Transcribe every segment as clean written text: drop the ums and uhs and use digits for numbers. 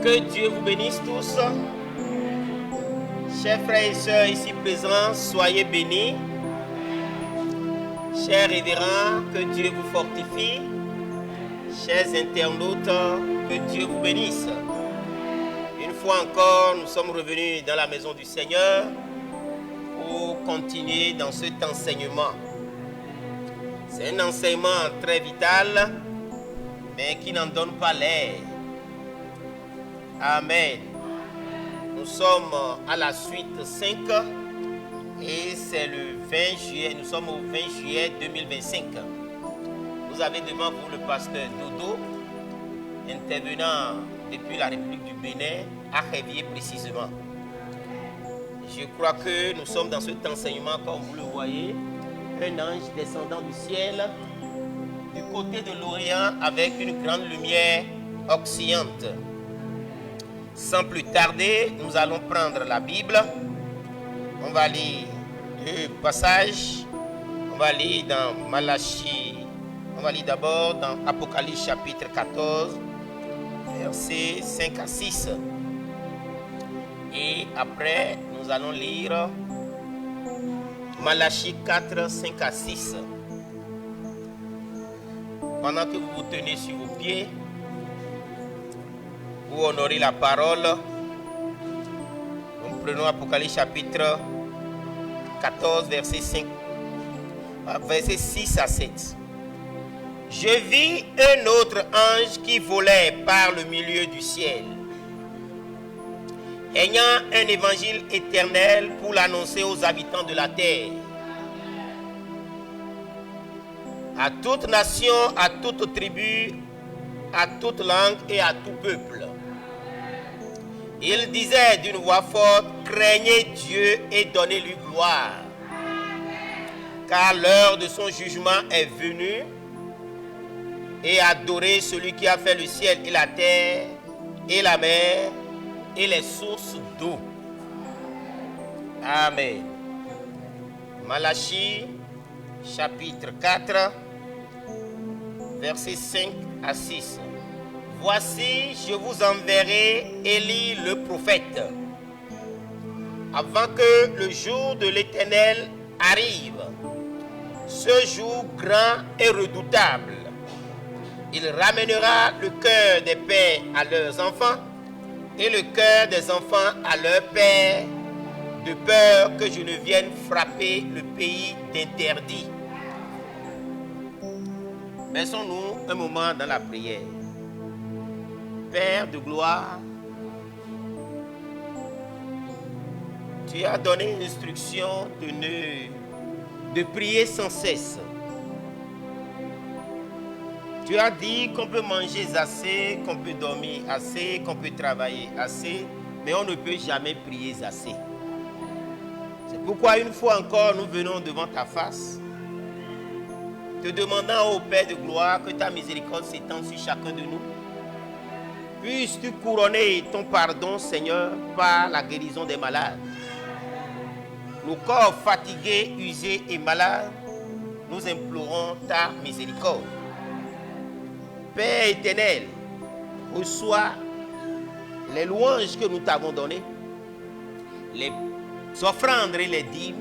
Que Dieu vous bénisse tous. Chers frères et sœurs ici présents, soyez bénis. Chers révérends, que Dieu vous fortifie. Chers internautes, que Dieu vous bénisse. Une fois encore, nous sommes revenus dans la maison du Seigneur pour continuer dans cet enseignement. C'est un enseignement très vital, mais qui n'en donne pas l'air. Amen. Nous sommes à la suite 5 et c'est le 20 juillet. Nous sommes au 20 juillet 2025. Vous avez devant vous le pasteur Dodo, intervenant depuis la République du Bénin, à Révier précisément. Je crois que nous sommes dans cet enseignement, comme vous le voyez, un ange descendant du ciel du côté de l'Orient avec une grande lumière occidente. Sans plus tarder, nous allons prendre la Bible. On va lire le passage. On va lire dans Malachie. On va lire d'abord dans Apocalypse chapitre 14, versets 5 à 6. Et après, nous allons lire Malachie 4, 5 à 6. Pendant que vous vous tenez sur vos pieds, vous honorez la parole. Nous prenons Apocalypse chapitre 14, verset 6 à 7. Je vis un autre ange qui volait par le milieu du ciel, ayant un évangile éternel pour l'annoncer aux habitants de la terre, à toute nation, à toute tribu, à toute langue et à tout peuple. Il disait d'une voix forte, craignez Dieu et donnez-lui gloire, car l'heure de son jugement est venue, et adorez celui qui a fait le ciel et la terre, et la mer, et les sources d'eau. Amen. Malachie, chapitre 4, versets 5 à 6. Voici, je vous enverrai Élie le prophète, avant que le jour de l'Éternel arrive, ce jour grand et redoutable. Il ramènera le cœur des pères à leurs enfants et le cœur des enfants à leurs pères, de peur que je ne vienne frapper le pays d'interdit. Baissons-nous un moment dans la prière. Père de gloire, tu as donné l'instruction de prier sans cesse. Tu as dit qu'on peut manger assez, qu'on peut dormir assez, qu'on peut travailler assez, mais on ne peut jamais prier assez. C'est pourquoi une fois encore nous venons devant ta face, te demandant au Père de gloire que ta miséricorde s'étende sur chacun de nous. Puisses-tu couronner ton pardon, Seigneur, par la guérison des malades. Nos corps fatigués, usés et malades, nous implorons ta miséricorde. Père éternel, reçois les louanges que nous t'avons données, les offrandes et les dîmes,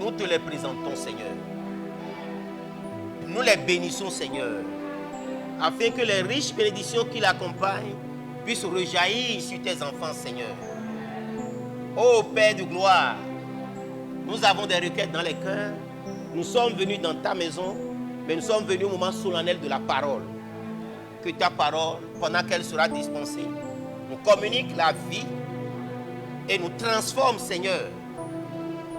nous te les présentons, Seigneur. Nous les bénissons, Seigneur, afin que les riches bénédictions qui l'accompagnent puissent rejaillir sur tes enfants, Seigneur. Ô Père de gloire, nous avons des requêtes dans les cœurs. Nous sommes venus dans ta maison, mais nous sommes venus au moment solennel de la parole. Que ta parole, pendant qu'elle sera dispensée, nous communique la vie et nous transforme, Seigneur.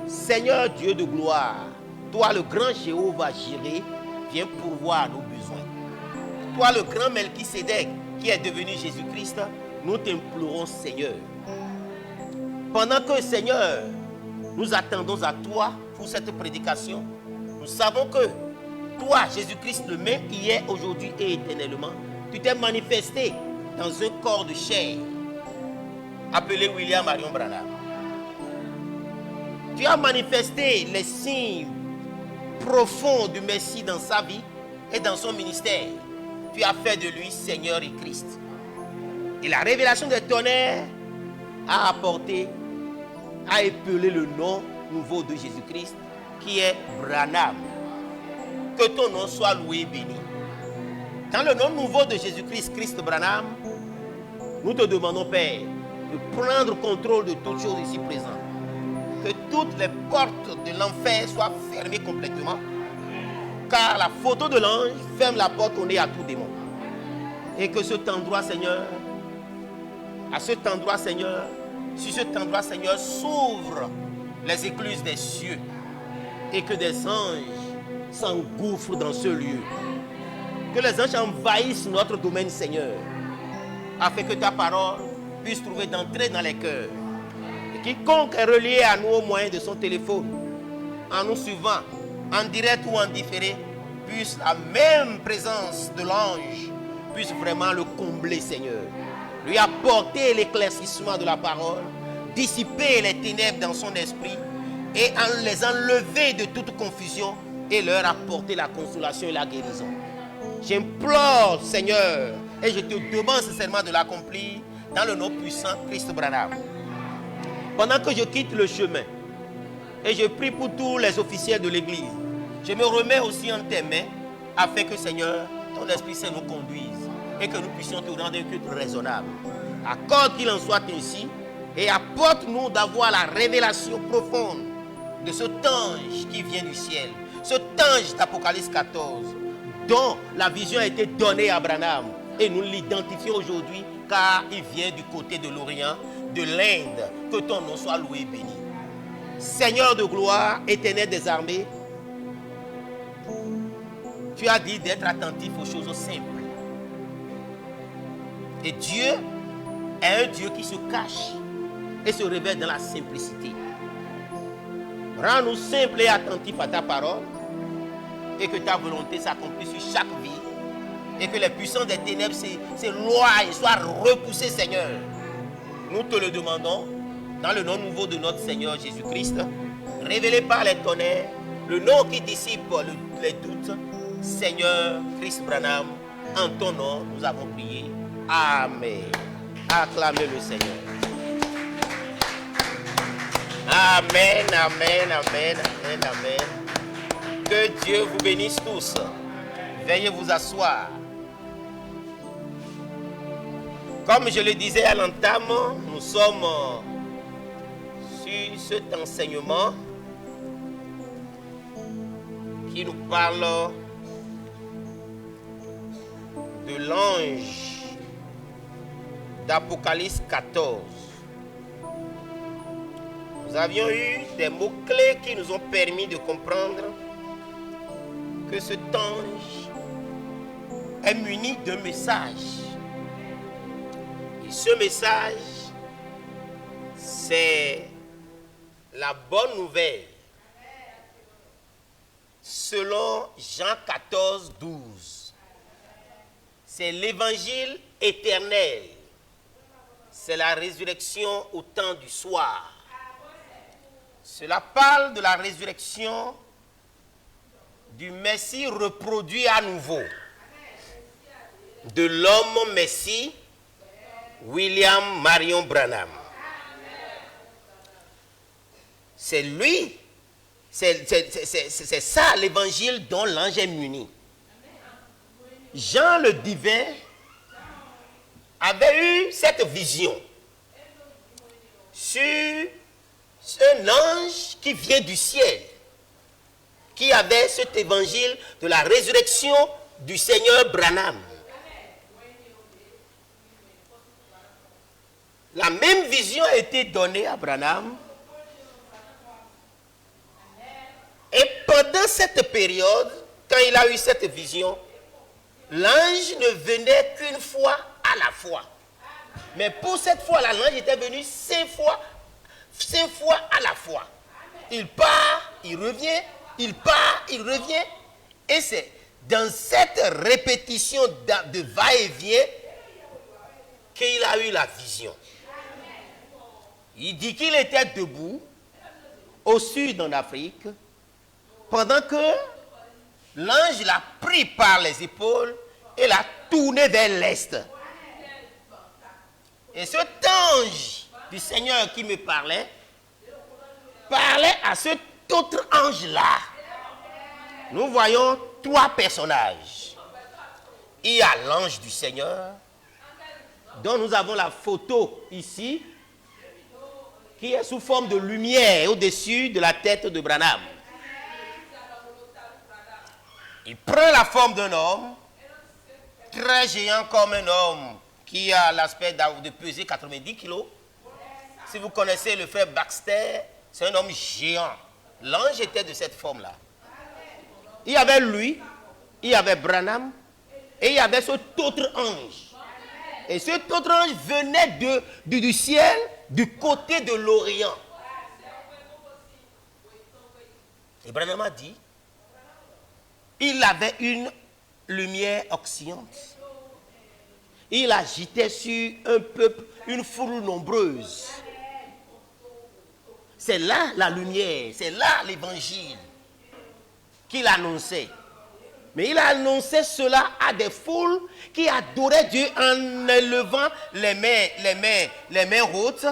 Seigneur Dieu de gloire, toi le grand Jéhovah Jireh, viens pourvoir nos besoins. Toi le grand Melchisédek qui est devenu Jésus-Christ, nous t'implorons, Seigneur. Pendant que, Seigneur, nous attendons à toi pour cette prédication, nous savons que toi, Jésus-Christ, le même hier, aujourd'hui et éternellement, tu t'es manifesté dans un corps de chair appelé William Marion Branham. Tu as manifesté les signes profonds du Messie dans sa vie et dans son ministère. Tu as fait de lui Seigneur et Christ. Et la révélation des tonnerres a épelé le nom nouveau de Jésus-Christ, qui est Branham. Que ton nom soit loué et béni. Dans le nom nouveau de Jésus-Christ, Christ Branham, nous te demandons, Père, de prendre contrôle de toutes choses ici présentes. Que toutes les portes de l'enfer soient fermées complètement. Car la photo de l'ange ferme la porte au nez à tout démon. Et que cet endroit, Seigneur, sur cet endroit, Seigneur, s'ouvrent les écluses des cieux. Et que des anges s'engouffrent dans ce lieu. Que les anges envahissent notre domaine, Seigneur, afin que ta parole puisse trouver d'entrée dans les cœurs. Et quiconque est relié à nous au moyen de son téléphone, en nous suivant, en direct ou en différé, puisse la même présence de l'ange puisse vraiment le combler, Seigneur. Lui apporter l'éclaircissement de la parole, dissiper les ténèbres dans son esprit et les enlever de toute confusion et leur apporter la consolation et la guérison. J'implore, Seigneur, et je te demande sincèrement de l'accomplir dans le nom puissant de Christ Branham. Pendant que je quitte le chemin et je prie pour tous les officiels de l'église, je me remets aussi en tes mains afin que, Seigneur, ton Esprit Saint nous conduise et que nous puissions te rendre un culte raisonnable. Accorde qu'il en soit ainsi et apporte-nous d'avoir la révélation profonde de cet ange qui vient du ciel, cet ange d'Apocalypse 14, dont la vision a été donnée à Branham. Et nous l'identifions aujourd'hui car il vient du côté de l'Orient, de l'Inde. Que ton nom soit loué et béni. Seigneur de gloire, éternel des armées, tu as dit d'être attentif aux choses simples. Et Dieu est un Dieu qui se cache et se révèle dans la simplicité. Rends-nous simples et attentifs à ta parole et que ta volonté s'accomplisse sur chaque vie et que les puissances des ténèbres s'éloignent et soient repoussées, Seigneur. Nous te le demandons dans le nom nouveau de notre Seigneur Jésus-Christ, révélé par les tonnerres, le nom qui dissipe les doutes. Seigneur Christ Branham, en ton nom nous avons prié. Amen. Acclamez le Seigneur. Amen, amen, amen, amen, amen. Que Dieu vous bénisse tous. Veuillez vous asseoir. Comme je le disais à l'entame, nous sommes sur cet enseignement qui nous parle de l'ange d'Apocalypse 14. Nous avions eu des mots-clés qui nous ont permis de comprendre que cet ange est muni d'un message. Et ce message, c'est la bonne nouvelle. Selon Jean 14, 12. C'est l'évangile éternel. C'est la résurrection au temps du soir. Cela parle de la résurrection du Messie reproduit à nouveau. De l'homme Messie, William Marion Branham. C'est lui, c'est ça l'évangile dont l'ange est muni. Jean le divin avait eu cette vision sur un ange qui vient du ciel, qui avait cet évangile de la résurrection du Seigneur Branham. La même vision a été donnée à Branham. Et pendant cette période, quand il a eu cette vision, l'ange ne venait qu'une fois à la fois. Mais pour cette fois-là, l'ange était venu 5 fois à la fois. Il part, il revient, il part, il revient. Et c'est dans cette répétition de va-et-vient qu'il a eu la vision. Il dit qu'il était debout au sud en Afrique pendant que l'ange l'a pris par les épaules et l'a tourné vers l'est. Et cet ange du Seigneur qui me parlait à cet autre ange-là. Nous voyons trois personnages. Il y a l'ange du Seigneur, dont nous avons la photo ici, qui est sous forme de lumière au-dessus de la tête de Branham. Il prend la forme d'un homme, très géant comme un homme, qui a l'aspect de peser 90 kilos. Si vous connaissez le frère Baxter, c'est un homme géant. L'ange était de cette forme-là. Il y avait lui, il y avait Branham, et il y avait cet autre ange. Et cet autre ange venait du ciel, du côté de l'Orient. Et Branham a dit, il avait une lumière occidentale. Il agitait sur un peuple, une foule nombreuse. C'est là la lumière, c'est là l'évangile qu'il annonçait. Mais il annonçait cela à des foules qui adoraient Dieu en élevant les mains hautes.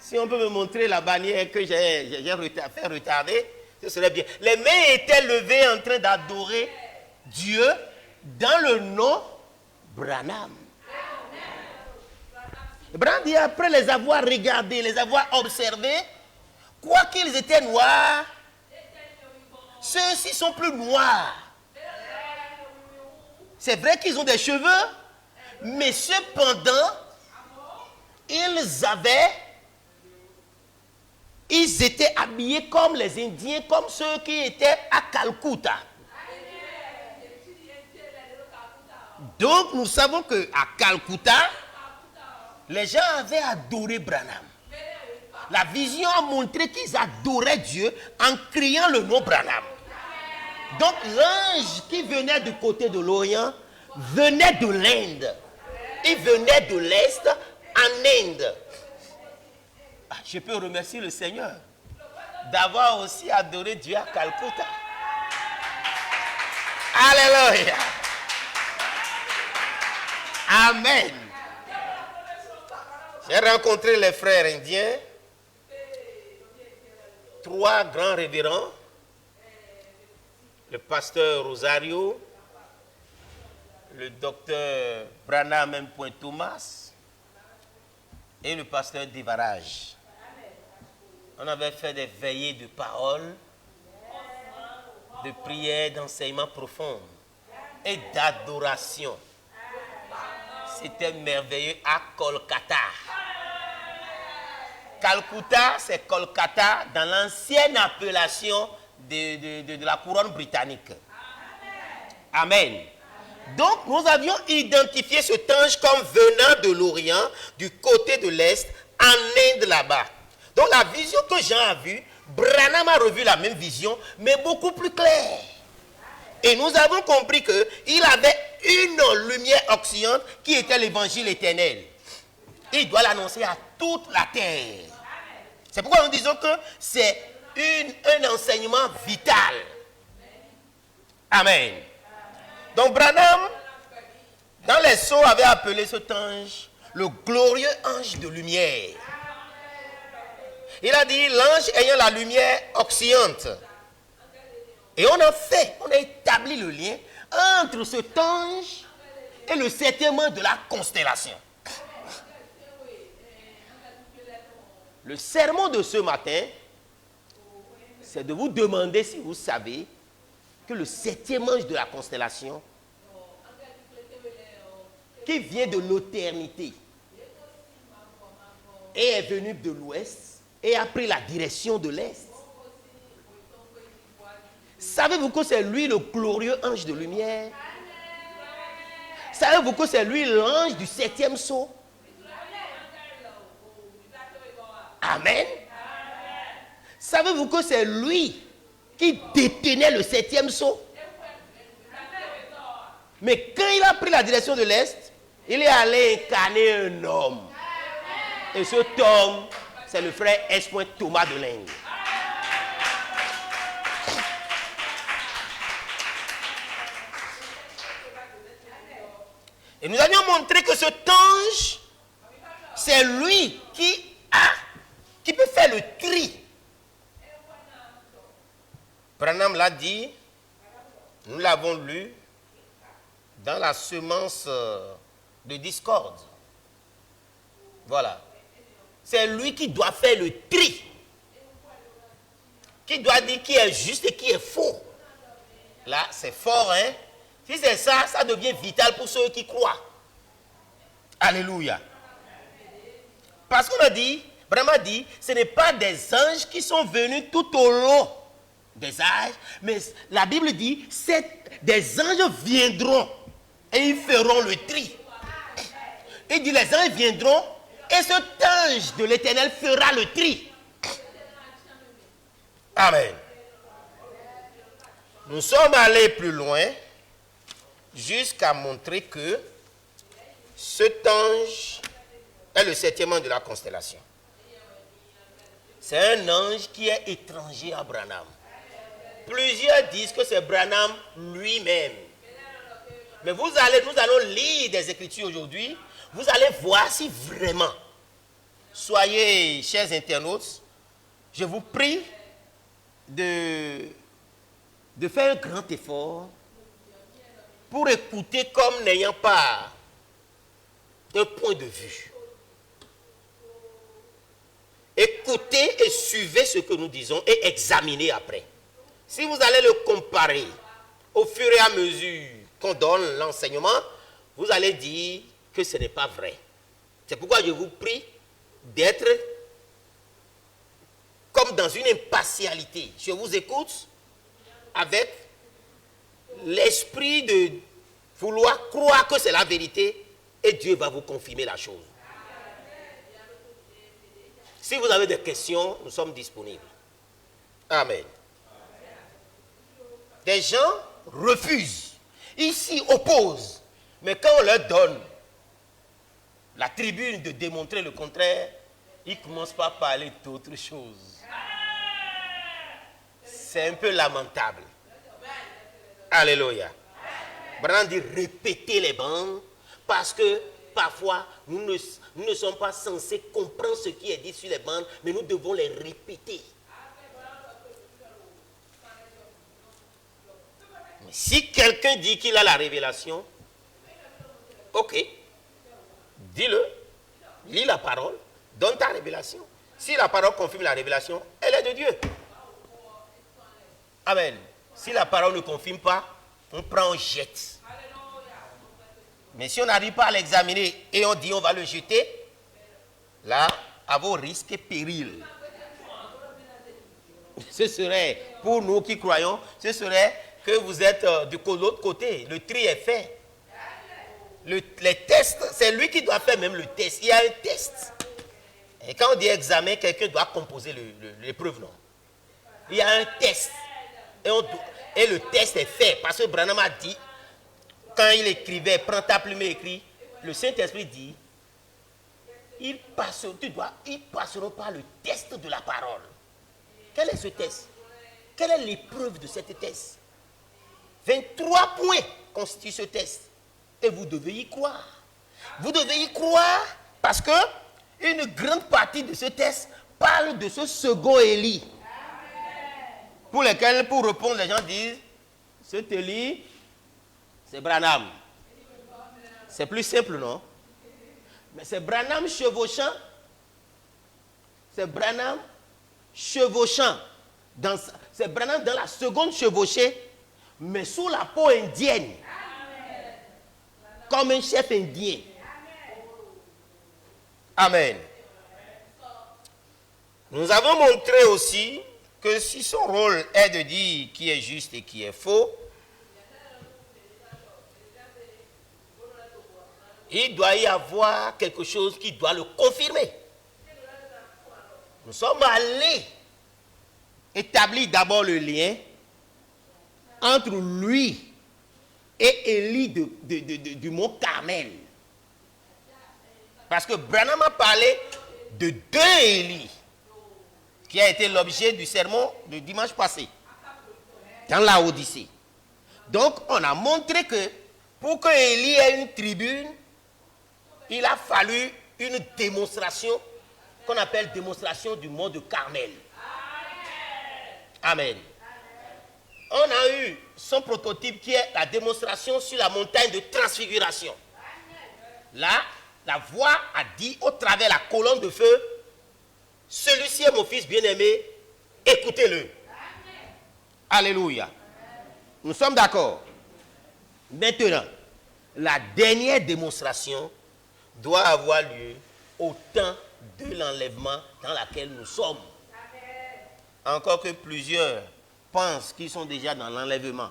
Si on peut me montrer la bannière que j'ai fait retarder, ce serait bien. Les mains étaient levées en train d'adorer Dieu dans le nom Branham. Branham dit, après les avoir regardés, les avoir observés, quoiqu'ils étaient noirs, ceux-ci sont plus noirs. C'est vrai qu'ils ont des cheveux, mais cependant, ils étaient habillés comme les Indiens, comme ceux qui étaient à Calcutta. Donc, nous savons qu'à Calcutta, les gens avaient adoré Branham. La vision a montré qu'ils adoraient Dieu en criant le nom Branham. Donc, l'ange qui venait du côté de l'Orient venait de l'Inde. Il venait de l'Est en Inde. Je peux remercier le Seigneur d'avoir aussi adoré Dieu à Calcutta. Alléluia. Amen. J'ai rencontré les frères indiens, 3 grands révérends, le pasteur Rosario, le docteur Branham M. Thomas et le pasteur Devarage. On avait fait des veillées de paroles, de prières, d'enseignements profonds et d'adoration. C'était merveilleux à Kolkata. Calcutta, c'est Kolkata dans l'ancienne appellation de la couronne britannique. Amen. Donc, nous avions identifié cet ange comme venant de l'Orient, du côté de l'Est, en Inde là-bas. Donc, la vision que Jean a vue, Branham a revu la même vision, mais beaucoup plus claire. Et nous avons compris qu'il avait une lumière occidentale qui était l'évangile éternel. Il doit l'annoncer à toute la terre. C'est pourquoi nous disons que c'est un enseignement vital. Amen. Donc Branham, dans les sceaux, avait appelé cet ange le glorieux ange de lumière. Il a dit l'ange ayant la lumière occidentale. Et on a établi le lien entre cet ange et le 7e ange de la constellation. Le sermon de ce matin, c'est de vous demander si vous savez que le 7e ange de la constellation, qui vient de l'éternité, et est venu de l'ouest et a pris la direction de l'est. Savez-vous que c'est lui le glorieux ange de lumière? Savez-vous que c'est lui l'ange du 7e sceau? Amen. Savez-vous que c'est lui qui détenait le 7e sceau? Mais quand il a pris la direction de l'Est, il est allé incarner un homme. Et cet homme, c'est le frère S. Thomas de l'Inde. Et nous avions montré que cet ange, c'est lui qui peut faire le tri. Branham l'a dit, nous l'avons lu dans la semence de discorde. Voilà. C'est lui qui doit faire le tri. Qui doit dire qui est juste et qui est faux. Là, c'est fort, hein? Si c'est ça, ça devient vital pour ceux qui croient. Alléluia. Parce qu'on a dit, vraiment dit, ce n'est pas des anges qui sont venus tout au long des âges, mais la Bible dit, des anges viendront et ils feront le tri. Il dit, les anges viendront et cet ange de l'Éternel fera le tri. Amen. Nous sommes allés plus loin jusqu'à montrer que cet ange est le 7e ange de la constellation. C'est un ange qui est étranger à Branham. Plusieurs disent que c'est Branham lui-même. Mais nous allons lire des Écritures aujourd'hui. Vous allez voir si vraiment, soyez, chers internautes, je vous prie de faire un grand effort pour écouter comme n'ayant pas un point de vue. Écoutez et suivez ce que nous disons et examinez après. Si vous allez le comparer au fur et à mesure qu'on donne l'enseignement, vous allez dire que ce n'est pas vrai. C'est pourquoi je vous prie d'être comme dans une impartialité. Je vous écoute avec l'esprit de vouloir croire que c'est la vérité et Dieu va vous confirmer la chose. Si vous avez des questions, nous sommes disponibles. Amen. Des gens refusent, ils s'y opposent, mais quand on leur donne la tribune de démontrer le contraire, ils commencent par parler d'autre chose. C'est un peu lamentable. Alléluia. Branham dit répéter les bandes parce que parfois nous ne sommes pas censés comprendre ce qui est dit sur les bandes, mais nous devons les répéter. Mais si quelqu'un dit qu'il a la révélation, ok, dis-le, lis la parole, donne ta révélation. Si la parole confirme la révélation, elle est de Dieu. Amen. Si la parole ne confirme pas, on prend, on jette. Mais si on n'arrive pas à l'examiner et on dit on va le jeter, là, à vos risques et périls. Ce serait, pour nous qui croyons, ce serait que vous êtes de l'autre côté. Le tri est fait. Les tests, c'est lui qui doit faire même le test. Il y a un test. Et quand on dit examen, quelqu'un doit composer l'épreuve, non? Il y a un test. Et le test est fait. Parce que Branham a dit, quand il écrivait, prends ta plume et écris, le Saint-Esprit dit, ils passeront par le test de la parole. Quel est ce test? Quelle est l'épreuve de cette test? 23 points constituent ce test. Et vous devez y croire. Vous devez y croire parce que une grande partie de ce test parle de ce second Élie. Pour lesquels, pour répondre, les gens disent, cet Élie, c'est Branham. C'est plus simple, non? Mais c'est Branham chevauchant. C'est Branham chevauchant. C'est Branham dans la seconde chevauchée, mais sous la peau indienne. Comme un chef indien. Amen. Nous avons montré aussi que si son rôle est de dire qui est juste et qui est faux, il doit y avoir quelque chose qui doit le confirmer. Nous sommes allés établir d'abord le lien entre lui et Élie du mont Carmel. Parce que Branham a parlé de deux Élie, qui a été l'objet du sermon du dimanche passé, dans la Odyssée. Donc, on a montré que Pour que Élie ait une tribune, il a fallu une démonstration qu'on appelle démonstration du mont de Carmel. Amen. On a eu son prototype qui est la démonstration sur la montagne de transfiguration. Là, la voix a dit au travers de la colonne de feu, celui-ci est mon fils bien-aimé, écoutez-le. Alléluia. Nous sommes d'accord. Maintenant, la dernière démonstration doit avoir lieu au temps de l'enlèvement dans lequel nous sommes. Encore que plusieurs pensent qu'ils sont déjà dans l'enlèvement.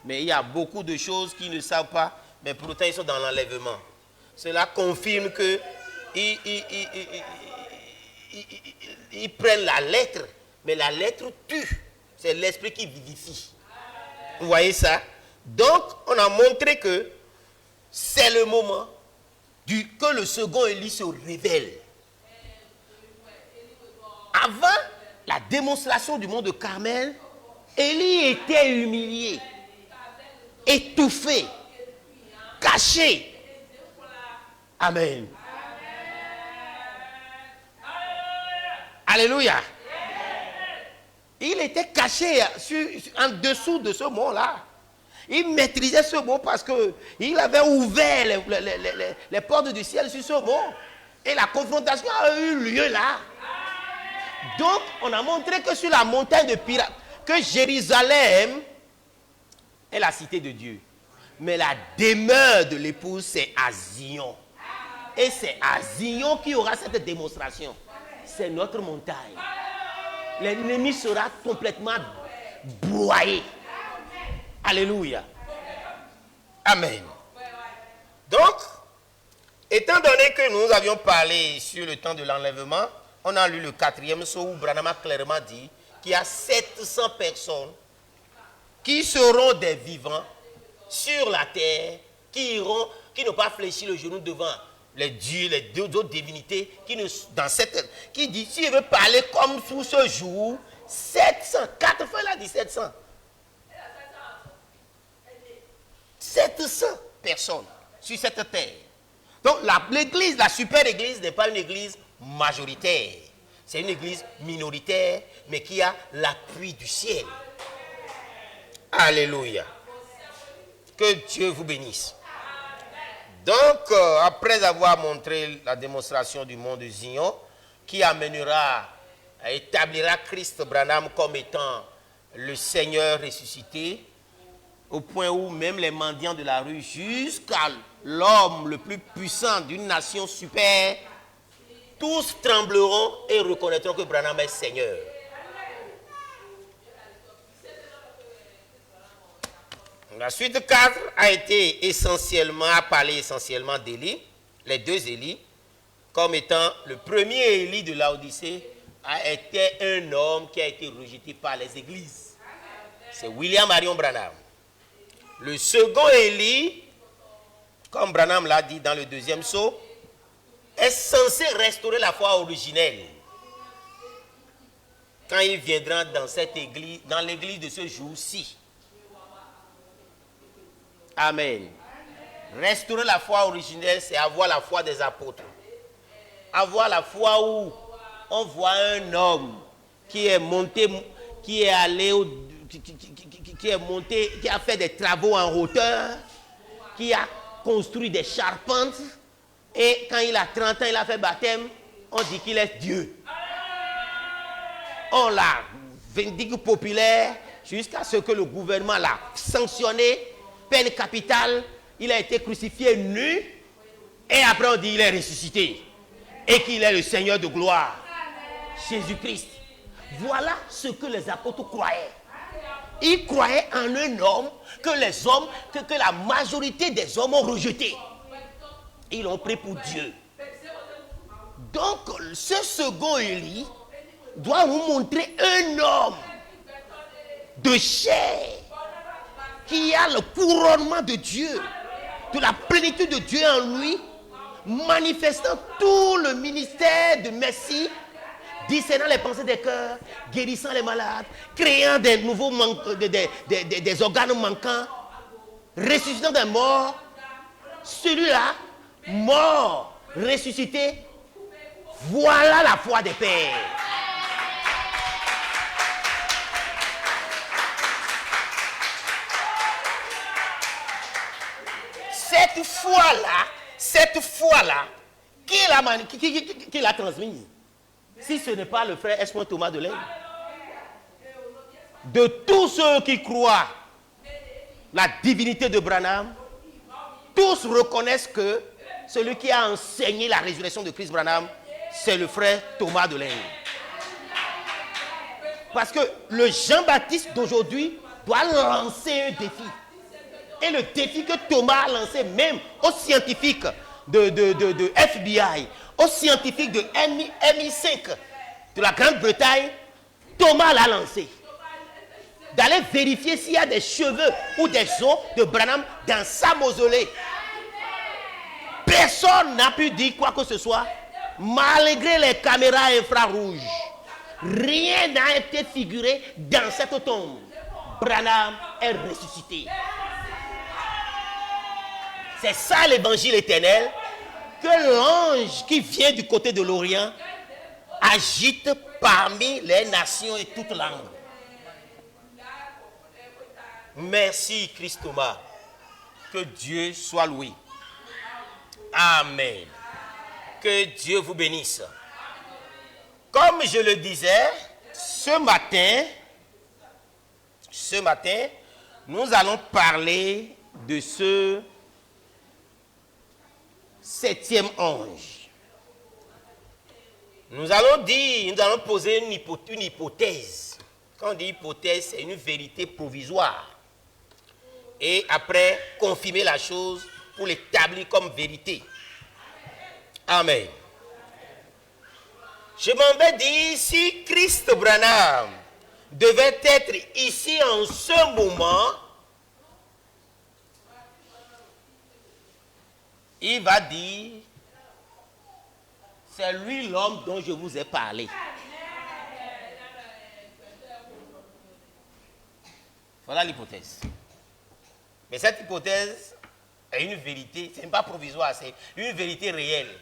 Mais il y a beaucoup de choses qu'ils ne savent pas, mais pourtant ils sont dans l'enlèvement. Cela confirme que ils prennent la lettre, mais la lettre tue. C'est l'esprit qui vivifie. Vous voyez ça? Donc, on a montré que c'est le moment que le second Élie se révèle. Avant la démonstration du mont de Carmel, Élie était humilié, étouffé, caché. Amen. Alléluia. Il était caché en dessous de ce mont-là. Il maîtrisait ce mont parce qu'il avait ouvert les portes du ciel sur ce mont. Et la confrontation a eu lieu là. Donc, on a montré que sur la montagne de Pyramide, que Jérusalem est la cité de Dieu. Mais la demeure de l'épouse, c'est à Zion. Et c'est à Zion qu'il y aura cette démonstration. C'est notre montagne. L'ennemi sera complètement broyé. Alléluia. Amen. Donc, étant donné que nous avions parlé sur le temps de l'enlèvement, on a lu le 4e psaume où Branham a clairement dit qu'il y a 700 personnes qui seront des vivants sur la terre, qui n'ont pas fléchi le genou devant les dieux, les deux autres divinités, qui dit, si je veux parler comme sous ce jour, 700, 4 fois il a dit 700. 700 personnes sur cette terre. Donc l'église, la super église n'est pas une église majoritaire. C'est une église minoritaire, mais qui a l'appui du ciel. Alléluia. Que Dieu vous bénisse. Donc, après avoir montré la démonstration du mont de Zion, qui établira Christ Branham comme étant le Seigneur ressuscité, au point où même les mendiants de la rue, jusqu'à l'homme le plus puissant d'une nation super, tous trembleront et reconnaîtront que Branham est Seigneur. La suite 4 a parlé essentiellement d'Élie, les deux Élie, comme étant le premier Élie de Laodicée, a été un homme qui a été rejeté par les églises. C'est William Marion Branham. Le second Élie, comme Branham l'a dit dans le 2e psaume, est censé restaurer la foi originelle. Quand il viendra dans cette église, dans l'église de ce jour-ci. Amen. Restaurer la foi originelle, c'est avoir la foi des apôtres. Avoir la foi où on voit un homme qui est monté, qui a fait des travaux en hauteur, qui a construit des charpentes, et quand il a 30 ans, il a fait baptême, on dit qu'il est Dieu. On l'a vindique populaire jusqu'à ce que le gouvernement l'a sanctionné, peine capitale, il a été crucifié nu, et après on dit qu'il est ressuscité, et qu'il est le Seigneur de gloire, Jésus-Christ. Voilà ce que les apôtres croyaient. Ils croyaient en un homme que la majorité des hommes ont rejeté. Ils l'ont pris pour Dieu. Donc, ce second Élie doit nous montrer un homme de chair qui a le couronnement de Dieu, de la plénitude de Dieu en lui, manifestant tout le ministère de Messie, discernant les pensées des cœurs, guérissant les malades, créant des nouveaux des organes manquants, ressuscitant des morts, celui-là, mort, ressuscité, voilà la foi des pères. Cette foi-là, qui l'a transmise? Si ce n'est pas le frère S. Thomas de l'Inde. De tous ceux qui croient la divinité de Branham, tous reconnaissent que celui qui a enseigné la résurrection de Christ Branham, c'est le frère Thomas de l'Inde. Parce que le Jean-Baptiste d'aujourd'hui doit lancer un défi. Et le défi que Thomas a lancé même aux scientifiques de FBI, aux scientifiques de MI5 de la Grande-Bretagne, Thomas l'a lancé. D'aller vérifier s'il y a des cheveux ou des os de Branham dans sa mausolée. Personne n'a pu dire quoi que ce soit, malgré les caméras infrarouges. Rien n'a été figuré dans cette tombe. Branham est ressuscité. C'est ça l'évangile éternel que l'ange qui vient du côté de l'Orient agite parmi les nations et toutes langues. Merci Christ Thomas. Que Dieu soit loué. Amen. Que Dieu vous bénisse. Comme je le disais, ce matin, nous allons parler de ce 7e ange. Nous allons poser une hypothèse. Quand on dit hypothèse, c'est une vérité provisoire. Et après, confirmer la chose pour l'établir comme vérité. Amen. Je m'en vais dire, si Christ Branham devait être ici en ce moment, il va dire, c'est lui l'homme dont je vous ai parlé. Voilà l'hypothèse. Mais cette hypothèse est une vérité, ce n'est pas provisoire, c'est une vérité réelle.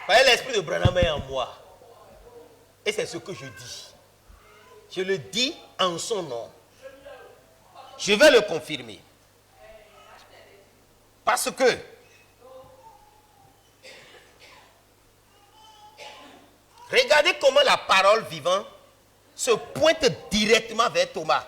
Voyez, l'esprit de Branham est en moi. Et c'est ce que je dis. Je le dis en son nom. Je vais le confirmer. Parce que regardez comment la parole vivante se pointe directement vers Thomas.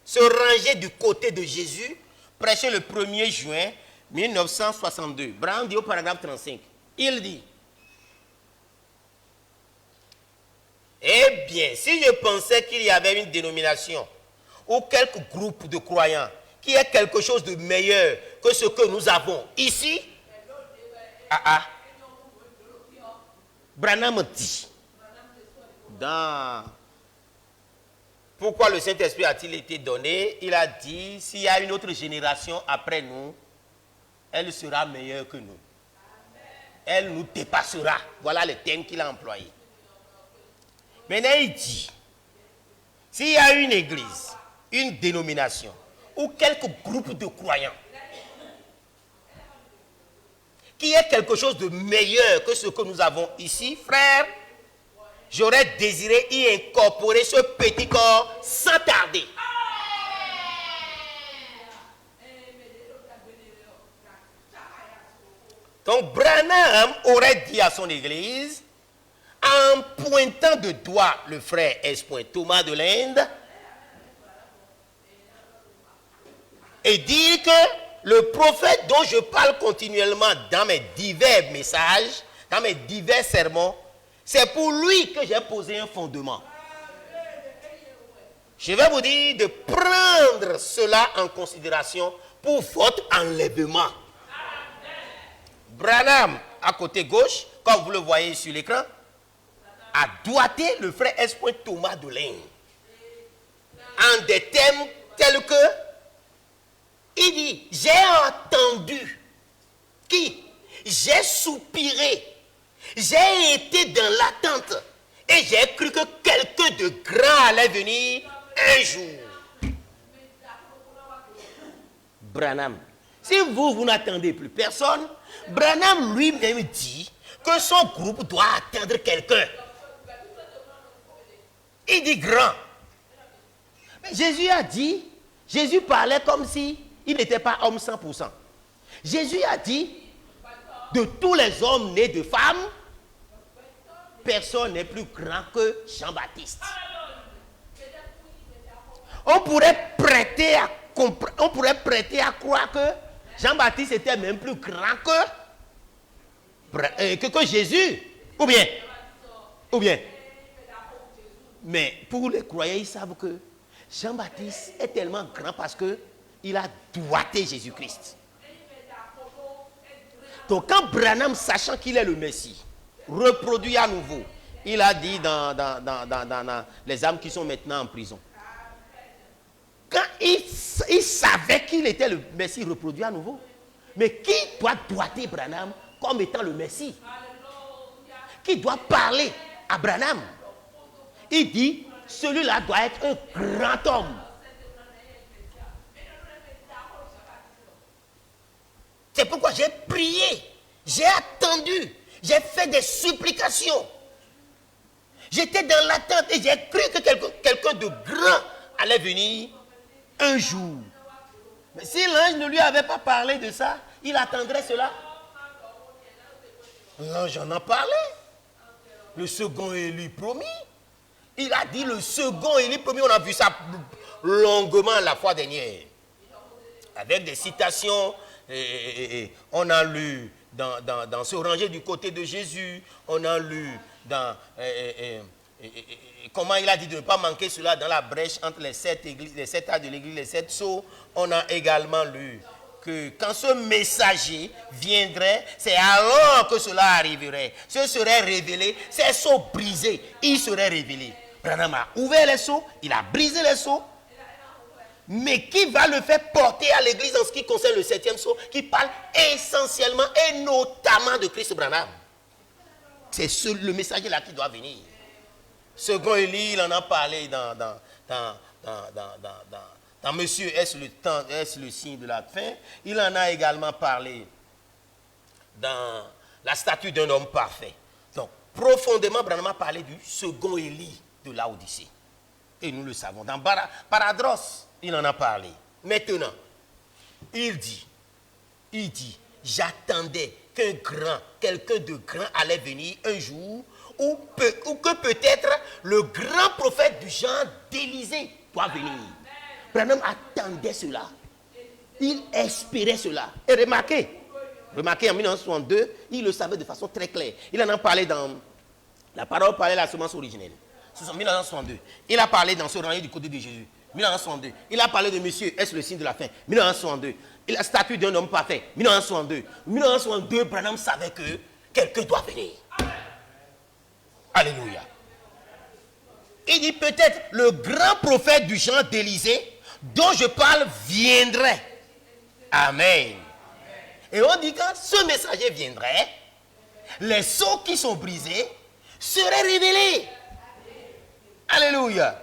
Se ranger du côté de Jésus, prêché le 1er juin 1962. Branham dit au paragraphe 35. Il dit, eh bien, si je pensais qu'il y avait une dénomination ou quelques groupes de croyants qui est quelque chose de meilleur que ce que nous avons ici, Branham dit, pourquoi le Saint-Esprit a-t-il été donné? Il a dit, s'il y a une autre génération après nous, elle sera meilleure que nous. Elle nous dépassera. Voilà le terme qu'il a employé. Maintenant, il dit, s'il y a une église, une dénomination, ou quelques groupes de croyants, qui est quelque chose de meilleur que ce que nous avons ici, frère, j'aurais désiré y incorporer ce petit corps sans tarder. Donc Branham aurait dit à son église, en pointant de doigt le frère S. Thomas de l'Inde, et dire que le prophète dont je parle continuellement dans mes divers messages, dans mes divers sermons, c'est pour lui que j'ai posé un fondement. Je vais vous dire de prendre cela en considération pour votre enlèvement. Branham, à côté gauche, comme vous le voyez sur l'écran, a doigté le frère S. Thomas de l'Inde en des termes tels que il dit, j'ai entendu j'ai soupiré, j'ai été dans l'attente et j'ai cru que quelqu'un de grand allait venir un jour. Branham. Si vous n'attendez plus personne, Branham lui-même dit que son groupe doit attendre quelqu'un. Il dit grand. Mais Jésus parlait comme si il n'était pas homme 100%. Jésus a dit, de tous les hommes nés de femmes, personne n'est plus grand que Jean-Baptiste. On pourrait prêter à croire que Jean-Baptiste était même plus grand que Jésus. Ou bien. Mais pour les croyants, ils savent que Jean-Baptiste est tellement grand parce qu'il a doigté Jésus-Christ. Donc quand Branham, sachant qu'il est le Messie, reproduit à nouveau, il a dit dans les âmes qui sont maintenant en prison. Quand il savait qu'il était le Messie reproduit à nouveau. Mais qui doit doiter Branham comme étant le Messie? Qui doit parler à Branham? Il dit, celui-là doit être un grand homme. C'est pourquoi j'ai prié, j'ai attendu, j'ai fait des supplications. J'étais dans l'attente et j'ai cru que quelqu'un de grand allait venir un jour. Mais si l'ange ne lui avait pas parlé de ça, il attendrait cela. L'ange en a parlé. Le second Élie promis. Il a dit le second Élie promis. On a vu ça longuement la fois dernière. Avec des citations. On a lu dans ce rangé du côté de Jésus. On a lu dans... comment il a dit de ne pas manquer cela dans la brèche entre les 7 âges de l'église, les 7 sceaux. On a également lu que quand ce messager viendrait, c'est alors que cela arriverait. Ce serait révélé, ces sceaux brisés, il serait révélé. Branham a ouvert les sceaux, il a brisé les sceaux. Mais qui va le faire porter à l'église en ce qui concerne le 7e sceau, qui parle essentiellement et notamment de Christ Branham? C'est le messager là qui doit venir. Second Élie, il en a parlé dans Monsieur, est-ce le signe de la fin? Il en a également parlé dans la statue d'un homme parfait. Donc, profondément, Branham a parlé du second Élie de Laodicée. Et nous le savons. Dans Paradros, il en a parlé. Maintenant, il dit, j'attendais quelqu'un de grand allait venir un jour, ou que peut-être le grand prophète du genre d'Élysée doit venir. Branham attendait cela. Il espérait cela. Et remarquez, en 1962, il le savait de façon très claire. Il en a parlé dans la parole parlait de la semence originelle. En 1962. Il a parlé dans ce rangé du côté de Jésus. 1962. Il a parlé de Monsieur, est-ce le signe de la fin? 1962. Il a statue d'un homme parfait. 1962. 1962, Branham savait que quelqu'un doit venir. Alléluia. Il dit peut-être le grand prophète du genre d'Élysée dont je parle viendrait. Amen. Et on dit quand ce messager viendrait, les sceaux qui sont brisés seraient révélés. Alléluia.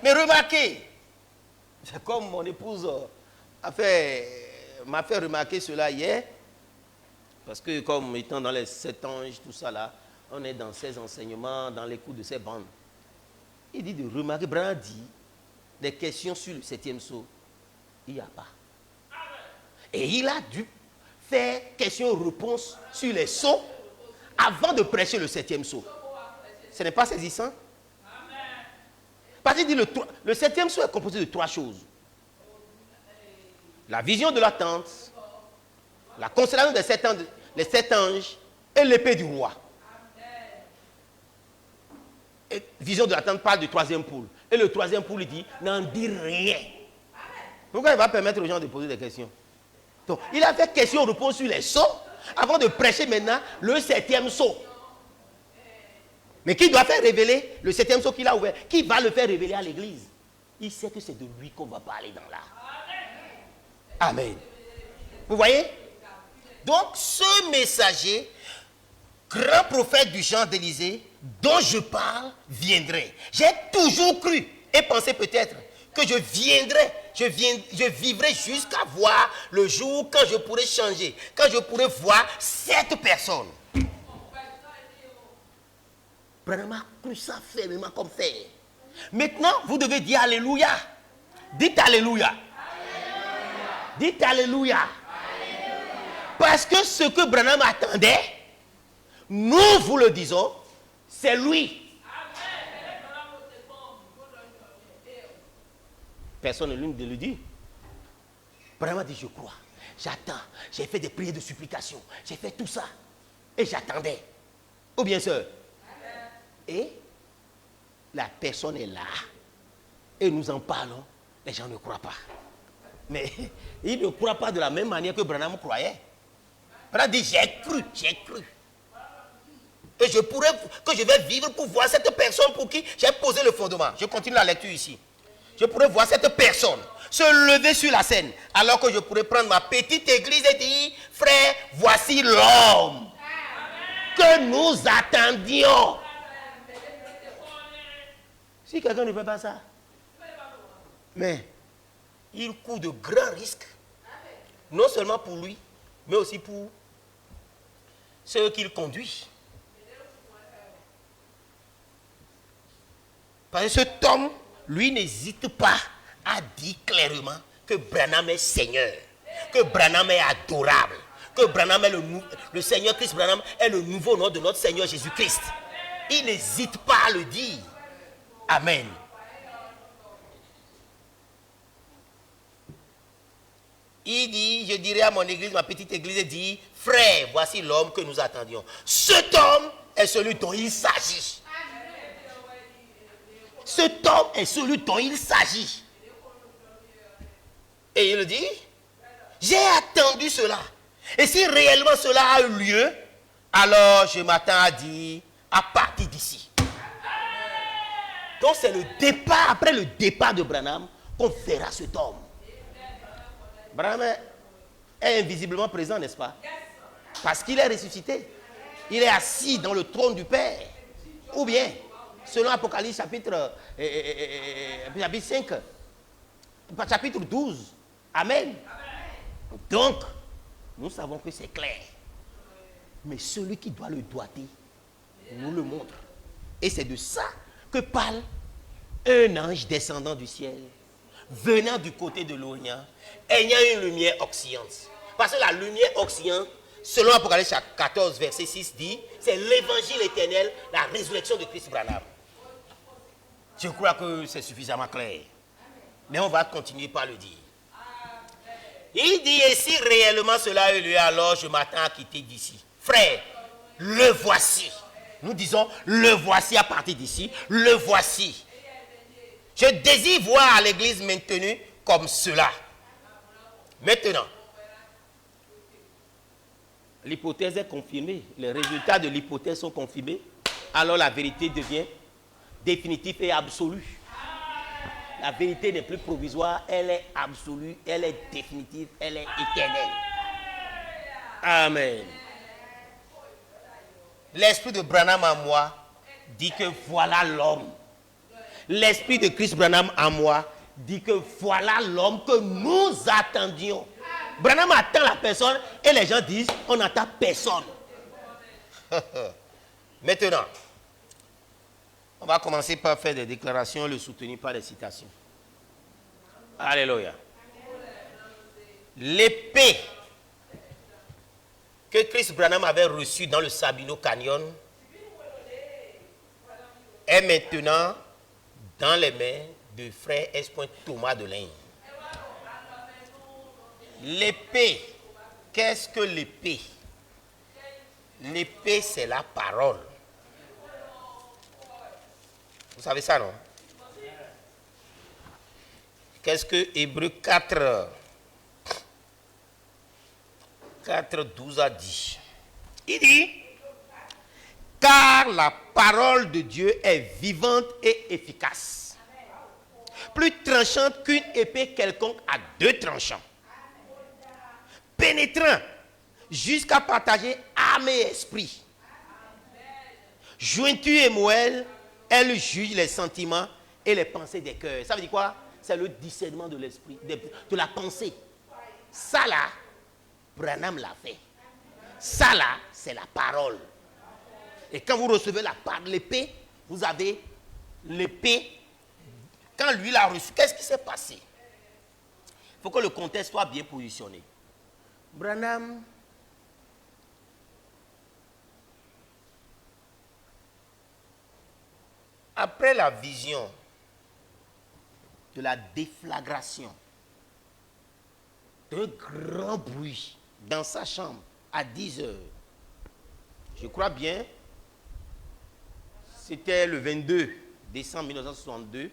Mais remarquez, c'est comme mon épouse m'a fait remarquer cela hier, parce que comme étant dans les 7 anges, tout ça là, on est dans ces enseignements, dans l'écoute de ces bandes. Il dit de remarquer, Branham dit, des questions sur le 7e sceau, il n'y a pas. Et il a dû faire question-réponse sur les sceaux avant de prêcher le 7e sceau. Ce n'est pas saisissant? Parce qu'il dit le 7e sceau est composé de 3 choses. La vision de la tente, la constellation des 7 anges et l'épée du roi. Et vision de la tente parle du 3e poule. Et le 3e poule, il dit, n'en dit rien. Pourquoi il va permettre aux gens de poser des questions? Donc, il a fait question-réponse sur les sceaux avant de prêcher maintenant le 7e sceau. Mais qui doit faire révéler le 7e sceau qu'il a ouvert? Qui va le faire révéler à l'église? Il sait que c'est de lui qu'on va parler dans l'art. Amen. Vous voyez? Donc, ce messager, grand prophète du genre d'Élysée, dont je parle, viendrait. J'ai toujours cru et pensé peut-être que je viendrais je vivrai jusqu'à voir le jour quand je pourrai changer, quand je pourrai voir cette personne. Branham a cru ça fermement comme fer. Maintenant, vous devez dire Alléluia. Dites Alléluia. Dites Alléluia. Parce que ce que Branham attendait, nous vous le disons, c'est lui. Personne ne le dit. Branham a dit, je crois, j'attends, j'ai fait des prières de supplication, j'ai fait tout ça. Et j'attendais. Ou bien sûr. Et la personne est là. Et nous en parlons. Les gens ne croient pas. Mais ils ne croient pas de la même manière que Branham croyait. Branham dit, j'ai cru. Et je vais vivre pour voir cette personne pour qui j'ai posé le fondement. Je continue la lecture ici. Je pourrais voir cette personne se lever sur la scène. Alors que je pourrais prendre ma petite église et dire, frère, voici l'homme que nous attendions. Si quelqu'un ne fait pas ça, mais il court de grands risques, non seulement pour lui, mais aussi pour ceux qu'il conduit. Parce que cet homme, lui, n'hésite pas à dire clairement que Branham est Seigneur, que Branham est adorable, que Branham est le Seigneur Christ Branham est le nouveau nom de notre Seigneur Jésus-Christ. Il n'hésite pas à le dire. Amen. Il dit, je dirai à mon église, ma petite église, il dit, frère, voici l'homme que nous attendions. Cet homme est celui dont il s'agit. Cet homme est celui dont il s'agit. Et il dit, j'ai attendu cela. Et si réellement cela a eu lieu, alors je m'attends à dire, à partir d'ici. Donc c'est le départ, après le départ de Branham, qu'on verra cet homme. Branham est invisiblement présent, n'est-ce pas? Parce qu'il est ressuscité. Il est assis dans le trône du Père. Ou bien, selon Apocalypse chapitre 5, chapitre 12. Amen. Donc, nous savons que c'est clair. Mais celui qui doit le doiter nous le montre. Et c'est de ça que parle un ange descendant du ciel, venant du côté de l'Orient, ayant une lumière occidentale. Parce que la lumière occidentale, selon Apocalypse 14, verset 6, dit, c'est l'évangile éternel, la résurrection de Christ Branham. Je crois que c'est suffisamment clair. Mais on va continuer par le dire. Il dit, et si réellement cela a eu lieu, alors je m'attends à quitter d'ici. Frère, le voici. Nous disons, le voici à partir d'ici, le voici. Je désire voir l'église maintenue comme cela. Maintenant, l'hypothèse est confirmée. Les résultats de l'hypothèse sont confirmés. Alors la vérité devient définitive et absolue. La vérité n'est plus provisoire, elle est absolue, elle est définitive, elle est éternelle. Amen. L'esprit de Branham en moi dit que voilà l'homme. L'esprit de Christ Branham en moi dit que voilà l'homme que nous attendions. Branham attend la personne et les gens disent on n'attend personne. Maintenant, on va commencer par faire des déclarations, le soutenir par des citations. Alléluia. L'épée que Chris Branham avait reçue dans le Sabino Canyon est maintenant dans les mains de frère S. Thomas de Laigne. L'épée, qu'est-ce que l'épée? L'épée, c'est la parole. Vous savez ça, non? Qu'est-ce que Hébreux 4, 12 a dit? Il dit, car la parole de Dieu est vivante et efficace, plus tranchante qu'une épée quelconque à deux tranchants, pénétrant jusqu'à partager âme et esprit, jointure et moelle, elle juge les sentiments et les pensées des cœurs. Ça veut dire quoi? c'est le discernement de l'esprit, de la pensée. Ça là, Branham l'a fait. Ça là, c'est la parole. Et quand vous recevez l'épée, vous avez l'épée. Quand lui l'a reçu, qu'est-ce qui s'est passé? Il faut que le contexte soit bien positionné. Branham après la vision de la déflagration, d'un grand bruit dans sa chambre à 10 heures, je crois bien, c'était le 22 décembre 1962,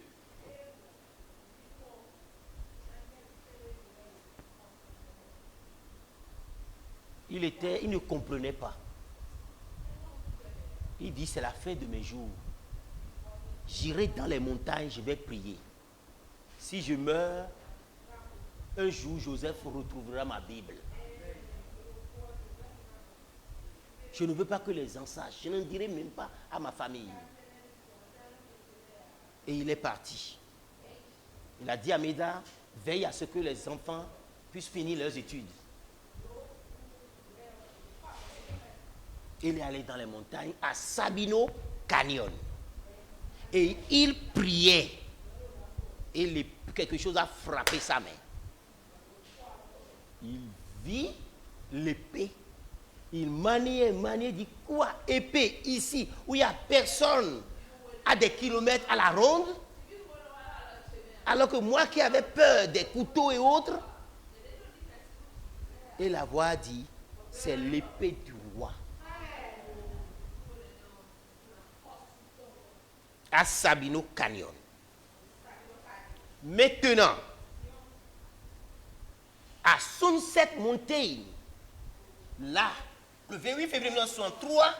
il ne comprenait pas. Il dit, c'est la fin de mes jours. J'irai dans les montagnes, je vais prier. Si je meurs, un jour, Joseph retrouvera ma Bible. Je ne veux pas que les gens sachent. Je ne dirai même pas à ma famille. Et il est parti. Il a dit à Médard, veille à ce que les enfants puissent finir leurs études. Il est allé dans les montagnes à Sabino Canyon. Et il priait. Et quelque chose a frappé sa main. Il vit l'épée. Il maniait, il dit quoi? Épée ici, où il n'y a personne à des kilomètres à la ronde. Alors que moi qui avais peur des couteaux et autres. Et la voix dit, c'est l'épée du roi. À Sabino Canyon. Maintenant, à Sunset Mountain, là, le 28 février 1963,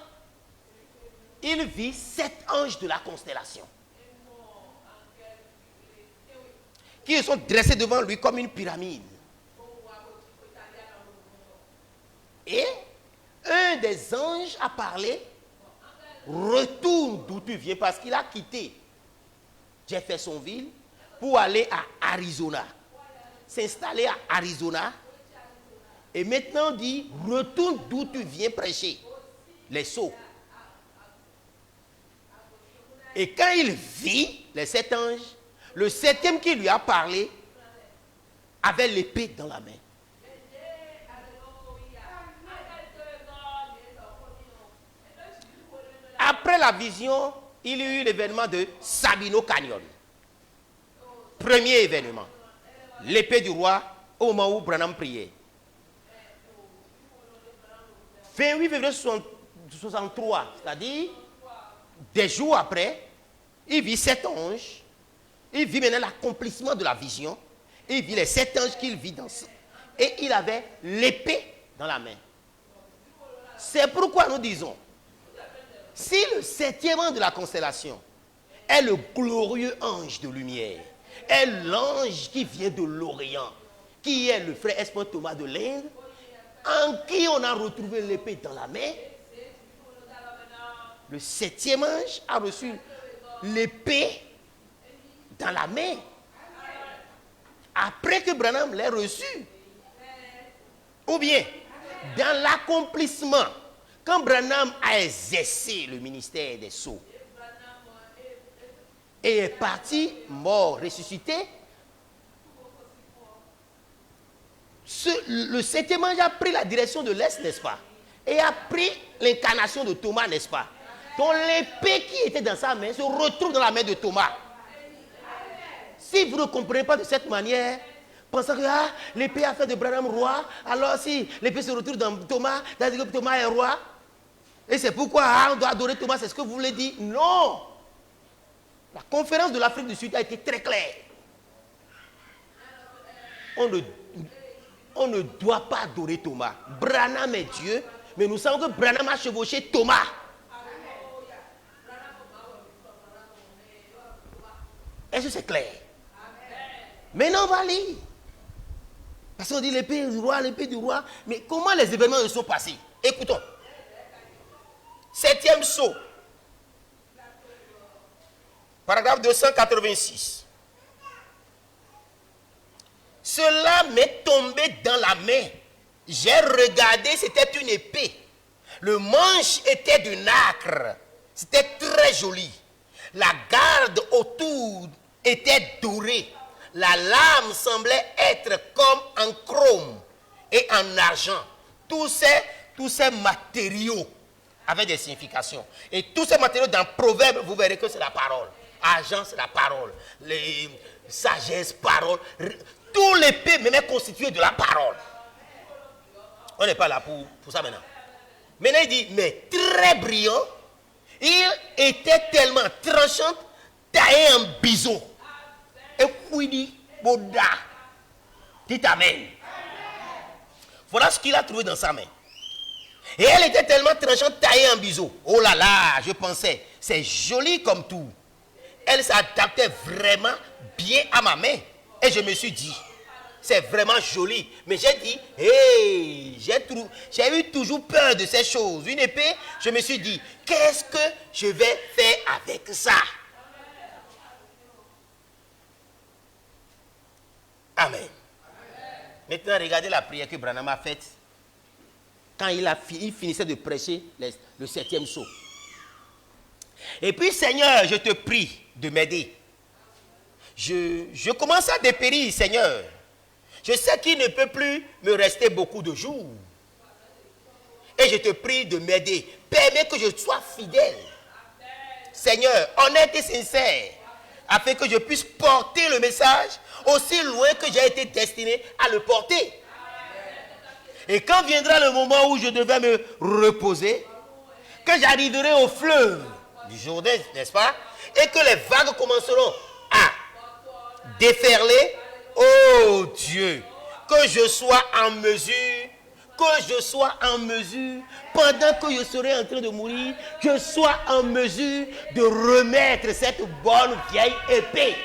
il vit 7 anges de la constellation qui sont dressés devant lui comme une pyramide. Et un des anges a parlé, retourne d'où tu viens, parce qu'il a quitté Jeffersonville pour aller à Arizona, s'installer à Arizona, et maintenant dit, retourne d'où tu viens prêcher, les sceaux. Et quand il vit les 7 anges, le 7e qui lui a parlé avait l'épée dans la main. Après la vision, il y a eu l'événement de Sabino Canyon. Premier événement. L'épée du roi au moment où Branham priait. 28 février 1963, c'est-à-dire des jours après, il vit 7 anges. Il vit maintenant l'accomplissement de la vision. Il vit les 7 anges qu'il vit dans ça. Et il avait l'épée dans la main. C'est pourquoi nous disons, si le 7e ange de la constellation est le glorieux ange de lumière, est l'ange qui vient de l'Orient, qui est le frère Espoir Thomas de l'Inde, en qui on a retrouvé l'épée dans la main, le 7e ange a reçu l'épée dans la main. Après que Branham l'ait reçu. Ou bien, dans l'accomplissement, quand Branham a exercé le ministère des sceaux et est parti, mort, ressuscité, le 7e ange a pris la direction de l'Est, n'est-ce pas? Et a pris l'incarnation de Thomas, n'est-ce pas? Donc l'épée qui était dans sa main se retrouve dans la main de Thomas. Si vous ne comprenez pas de cette manière, pensant que l'épée a fait de Branham roi, alors si l'épée se retrouve dans Thomas, c'est-à-dire que Thomas est roi, et c'est pourquoi on doit adorer Thomas, c'est ce que vous voulez dire? Non! La conférence de l'Afrique du Sud a été très claire. On ne doit pas adorer Thomas. Branham est Dieu, mais nous savons que Branham a chevauché Thomas. Est-ce que c'est clair? Maintenant, on va lire. Parce qu'on dit l'épée du roi, l'épée du roi. Mais comment les événements se sont passés? Écoutons. 7e sceau. Paragraphe 286. Cela m'est tombé dans la main. J'ai regardé, c'était une épée. Le manche était du nacre. C'était très joli. La garde autour était dorée. La lame semblait être comme en chrome et en argent. Tous ces matériaux avaient des significations. Et tous ces matériaux dans Proverbe, vous verrez que c'est la parole. Argent, c'est la parole. Les sagesse, parole. Tout l'épée même est constitué de la parole. On n'est pas là pour ça maintenant. Maintenant il dit, mais très brillant, il était tellement tranchant, taillé en biseau. Et puis il dit, Boda, dit Amen. Voilà ce qu'il a trouvé dans sa main. Et elle était tellement tranchante, taillée en biseau. Oh là là, je pensais, c'est joli comme tout. Elle s'adaptait vraiment bien à ma main. Et je me suis dit, c'est vraiment joli. Mais j'ai dit, hey, j'ai eu toujours peur de ces choses. Une épée, je me suis dit, qu'est-ce que je vais faire avec ça? Amen. Maintenant, regardez la prière que Branham a faite quand il finissait de prêcher le 7e sceau. Et puis, Seigneur, je te prie de m'aider. Je commence à dépérir, Seigneur. Je sais qu'il ne peut plus me rester beaucoup de jours. Et je te prie de m'aider. Permets que je sois fidèle. Seigneur, honnête et sincère, afin que je puisse porter le message aussi loin que j'ai été destiné à le porter. Et quand viendra le moment où je devais me reposer, que j'arriverai au fleuve du Jourdain, n'est-ce pas? Et que les vagues commenceront à déferler. Oh Dieu, que je sois en mesure, pendant que je serai en train de mourir, je sois en mesure de remettre cette bonne vieille épée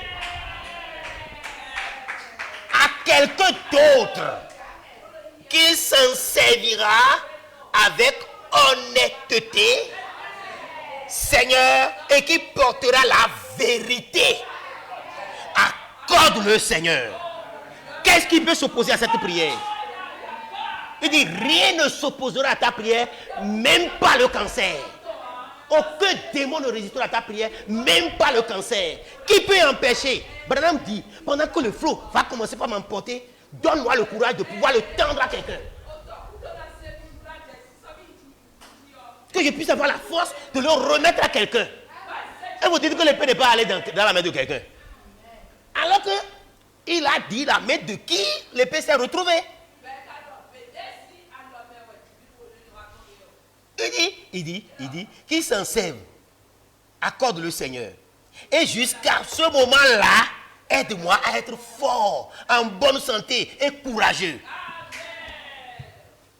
à quelqu'un d'autre qui s'en servira avec honnêteté, Seigneur, et qui portera la vérité. Accorde-le, Seigneur. Qu'est-ce qui peut s'opposer à cette prière? Il dit, rien ne s'opposera à ta prière, même pas le cancer. Aucun démon ne résistera à ta prière, même pas le cancer. Qui peut empêcher? Branham dit, pendant que le flot va commencer par m'emporter, donne-moi le courage de pouvoir le tendre à quelqu'un. Que je puisse avoir la force de le remettre à quelqu'un. Et vous dites que l'épée n'est pas allée dans la main de quelqu'un. Alors que il a dit la main de qui l'épée s'est retrouvée. Il dit qu'il s'en serve. Accorde le Seigneur. Et jusqu'à ce moment-là, aide-moi à être fort, en bonne santé et courageux.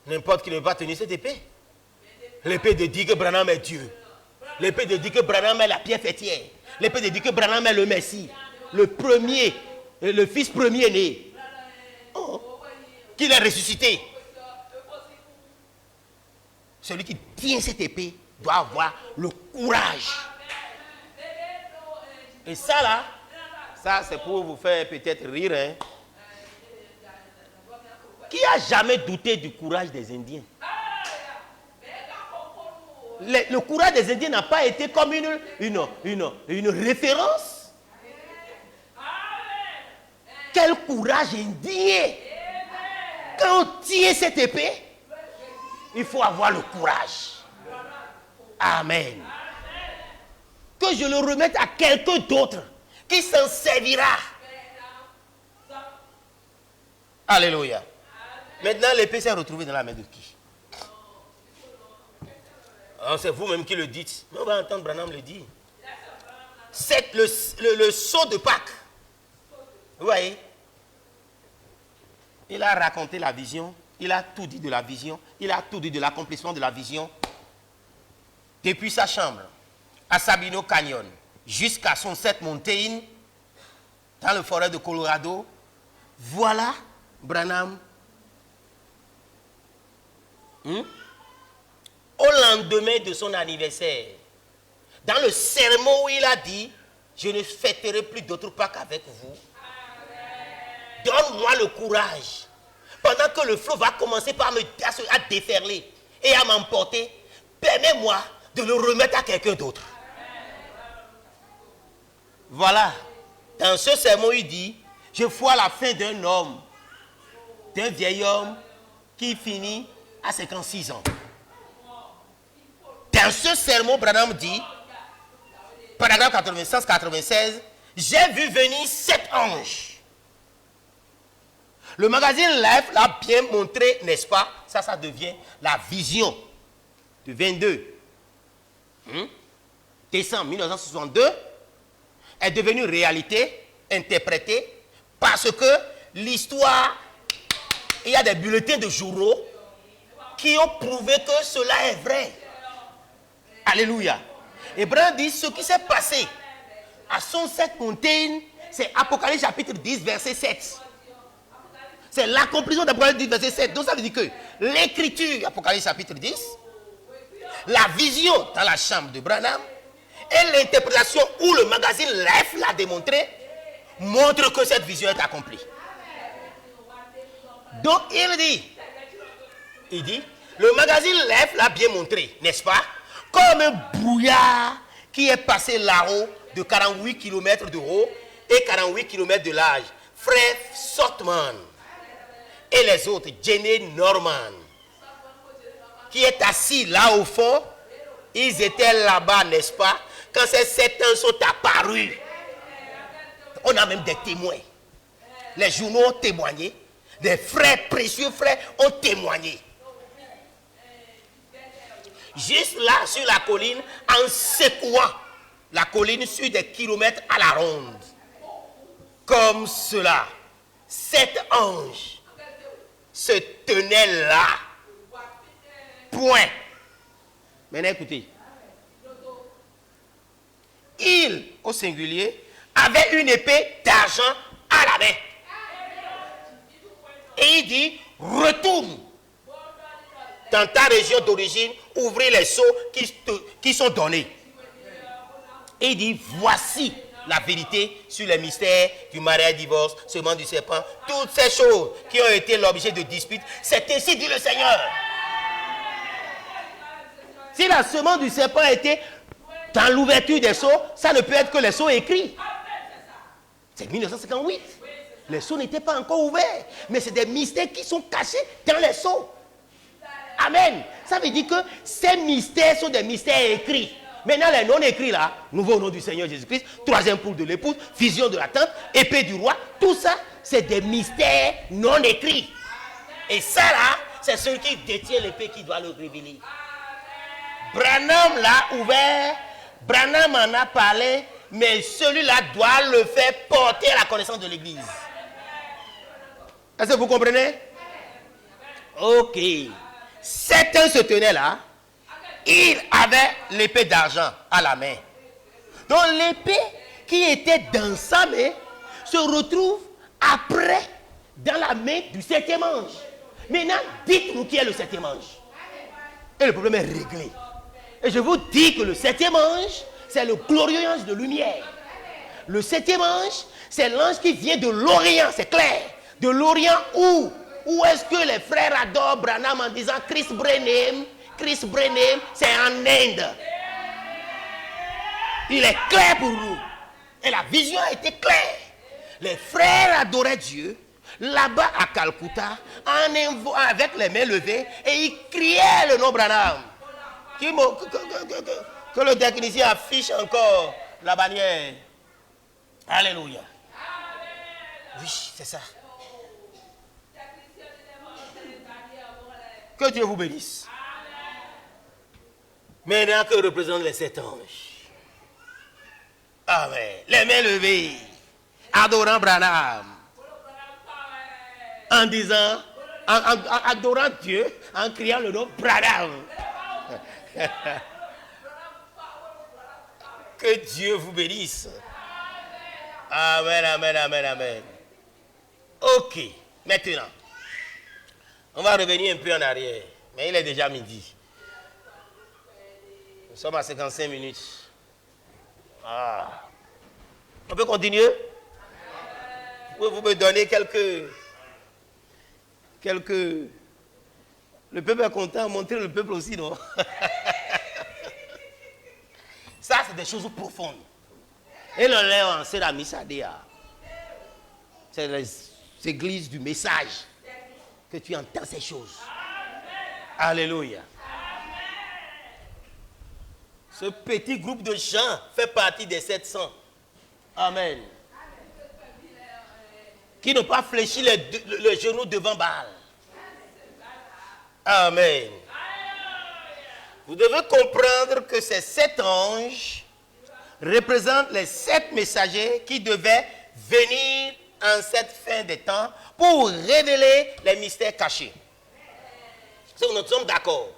N'importe qui ne va tenir cette épée. L'épée de dire que Branham est Dieu. L'épée de dire que Branham est la pierre fêtière. L'épée de dire que Branham est le Messie. Le premier, le fils premier-né. Oh, qu'il est ressuscité. Celui qui tient cette épée doit avoir le courage. Et ça là, ça c'est pour vous faire peut-être rire. Hein? Qui a jamais douté du courage des Indiens? Le courage des Indiens n'a pas été comme une référence. Quel courage indien! Quand on tient cette épée, il faut avoir le courage. Amen. Que je le remette à quelqu'un d'autre qui s'en servira. Alléluia. Maintenant, l'épée s'est retrouvée dans la main de qui? Oh, c'est vous-même qui le dites. On va entendre Branham le dire. C'est le sceau de Pâques. Vous voyez? Il a raconté la vision. Il a tout dit de la vision. Il a tout dit de l'accomplissement de la vision. Depuis sa chambre à Sabino Canyon jusqu'à Sunset Mountain dans le forêt de Colorado. Voilà Branham. Au lendemain de son anniversaire, dans le sermon où il a dit, je ne fêterai plus d'autre Pâques avec vous. donne-moi le courage. Pendant que le flot va commencer à déferler et à m'emporter, permets-moi de le remettre à quelqu'un d'autre. Voilà. Dans ce sermon, il dit, je vois la fin d'un homme, d'un vieil homme qui finit à 56 ans. Dans ce sermon, Branham dit, paragraphe 96, j'ai vu venir 7 anges. Le magazine Life l'a bien montré, n'est-ce pas? Ça devient la vision du 22 décembre 1962 est devenue réalité, interprétée, parce que l'histoire, il y a des bulletins de journaux qui ont prouvé que cela est vrai. Alléluia. Et Branham dit, ce qui s'est passé à Sunset Mountain, c'est Apocalypse chapitre 10, verset 7. C'est l'accomplissement d'Apocalypse 10, verset 7. Donc ça veut dire que l'écriture, Apocalypse chapitre 10, la vision dans la chambre de Branham et l'interprétation où le magazine Life l'a démontré, montre que cette vision est accomplie. Donc il dit, le magazine Life l'a bien montré, n'est-ce pas? Comme un brouillard qui est passé là-haut de 48 km de haut et 48 km de large. Frère Sotman et les autres, Jenny Norman, qui est assis là au fond, ils étaient là-bas, n'est-ce pas? Quand ces 7 ans sont apparus, on a même des témoins. Les journaux ont témoigné, des frères, précieux frères, ont témoigné. Juste là, sur la colline, en secouant la colline sur des kilomètres à la ronde. Comme cela, 7 anges se tenaient là. Point. Maintenant, écoutez. Il, au singulier, avait une épée d'argent à la main. Et il dit, retourne dans ta région d'origine, ouvrir les seaux qui sont donnés. Et il dit, voici la vérité sur les mystères du mariage, divorce, semence du serpent, toutes ces choses qui ont été l'objet de disputes. C'est ainsi dit le Seigneur. Si la semence du serpent était dans l'ouverture des seaux, ça ne peut être que les seaux écrits. C'est 1958. Les seaux n'étaient pas encore ouverts, mais c'est des mystères qui sont cachés dans les seaux. Amen. Ça veut dire que ces mystères sont des mystères écrits. Maintenant, les non écrits là, nouveau nom du Seigneur Jésus-Christ, troisième poule de l'épouse, vision de la tente, épée du roi, tout ça, c'est des mystères non écrits. Et ça là, c'est celui qui détient l'épée qui doit le révéler. Branham l'a ouvert, Branham en a parlé, mais celui-là doit le faire porter à la connaissance de l'Église. Est-ce que vous comprenez? Ok. 7 ans se tenaient là. Il avait l'épée d'argent à la main. Donc l'épée qui était dans sa main se retrouve après dans la main du 7e ange. Maintenant, dites-nous qui est le 7e ange. Et le problème est réglé. Et je vous dis que le 7e ange, c'est le glorieux ange de lumière. Le 7e ange, c'est l'ange qui vient de l'Orient, c'est clair. De l'Orient où? Où est-ce que les frères adorent Branham en disant Chris Brenham, c'est en Inde. Il est clair pour nous. Et la vision a été claire. Les frères adoraient Dieu là-bas à Calcutta avec les mains levées et ils criaient le nom Branham. Que le technicien affiche encore la bannière. Alléluia. Oui, c'est ça. Que Dieu vous bénisse. Maintenant que représentent les 7 anges. Amen. Les mains levées. Adorant Branham. En disant, en adorant Dieu, en criant le nom Branham. Que Dieu vous bénisse. Amen, amen, amen, amen. Ok, maintenant, on va revenir un peu en arrière. Mais il est déjà midi. Nous sommes à 55 minutes. Ah. On peut continuer? Vous me donnez quelques... Le peuple est content, montrer le peuple aussi, non? Ça, c'est des choses profondes. Et le lève en Séramissa-Déa. C'est les églises du message que tu entends ces choses. Alléluia. Ce petit groupe de gens fait partie des 700. Amen. Qui n'ont pas fléchi le genou devant Baal. Amen. Vous devez comprendre que ces 7 anges représentent les 7 messagers qui devaient venir en cette fin des temps pour révéler les mystères cachés. Si nous sommes d'accord.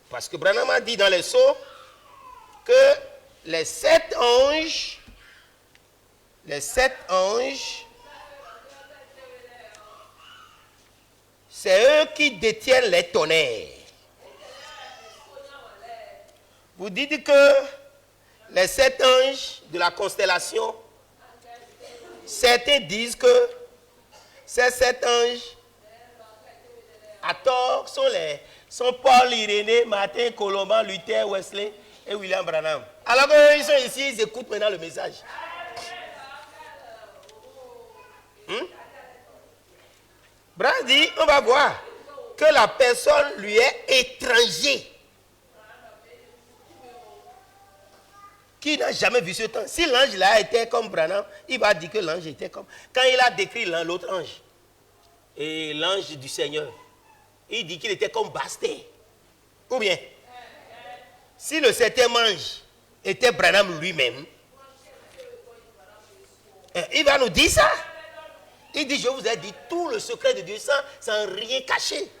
Parce que Branham a dit dans les sceaux que les 7 anges, c'est eux qui détiennent les tonnerres. Vous dites que les 7 anges de la constellation, certains disent que ces 7 anges, à tort, sont Paul, Irénée, Martin, Colomban, Luther, Wesley et William Branham. Alors qu'ils sont ici, ils écoutent maintenant le message. Branham dit, on va voir que la personne lui est étranger. Qui n'a jamais vu ce temps? Si l'ange là était comme Branham, il va dire que l'ange était comme... Quand il a décrit l'autre ange, et l'ange du Seigneur, il dit qu'il était comme Basté. Ou bien, si le 7e ange était Branham lui-même, il va nous dire ça. Il dit, je vous ai dit tout le secret de Dieu sans rien cacher.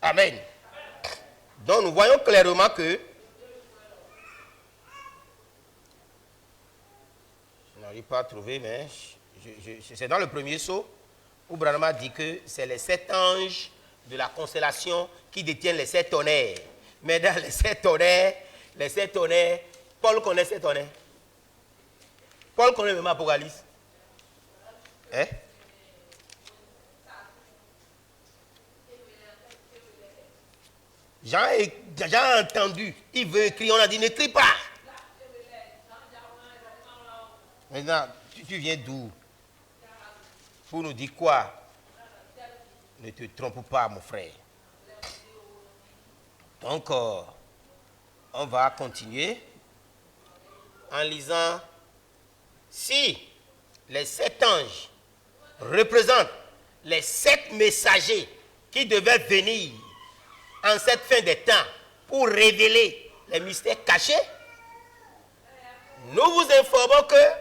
Amen. Donc nous voyons clairement que je n'arrive pas à trouver, mais c'est dans le premier sceau où Branham a dit que c'est les 7 anges de la constellation qui détiennent les 7 tonnerres. Mais dans les 7 tonnerres, Paul connaît 7 tonnerres. Paul connaît même Apocalypse. Hein? Jean a entendu, il veut écrire, on a dit n'écris pas. Maintenant, tu viens d'où? Pour nous dire quoi? Ne te trompe pas, mon frère. Donc, on va continuer en lisant. Si les 7 anges représentent les 7 messagers qui devaient venir en cette fin des temps pour révéler les mystères cachés, nous vous informons que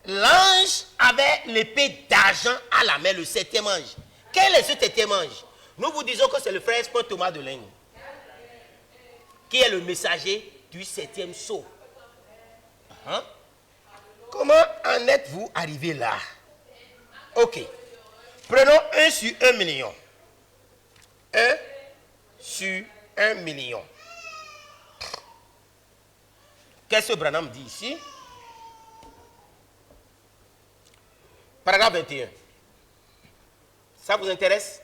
l'ange avait l'épée d'argent à la main, le 7e ange. Quel est ce 7e ange? Nous vous disons que c'est le frère Thomas de Laigne, qui est le messager du 7e sceau. Comment en êtes-vous arrivé là? Ok. Prenons 1 sur 1 million. 1 sur 1 million. Qu'est-ce que Branham dit ici? Paragraphe 21. Ça vous intéresse?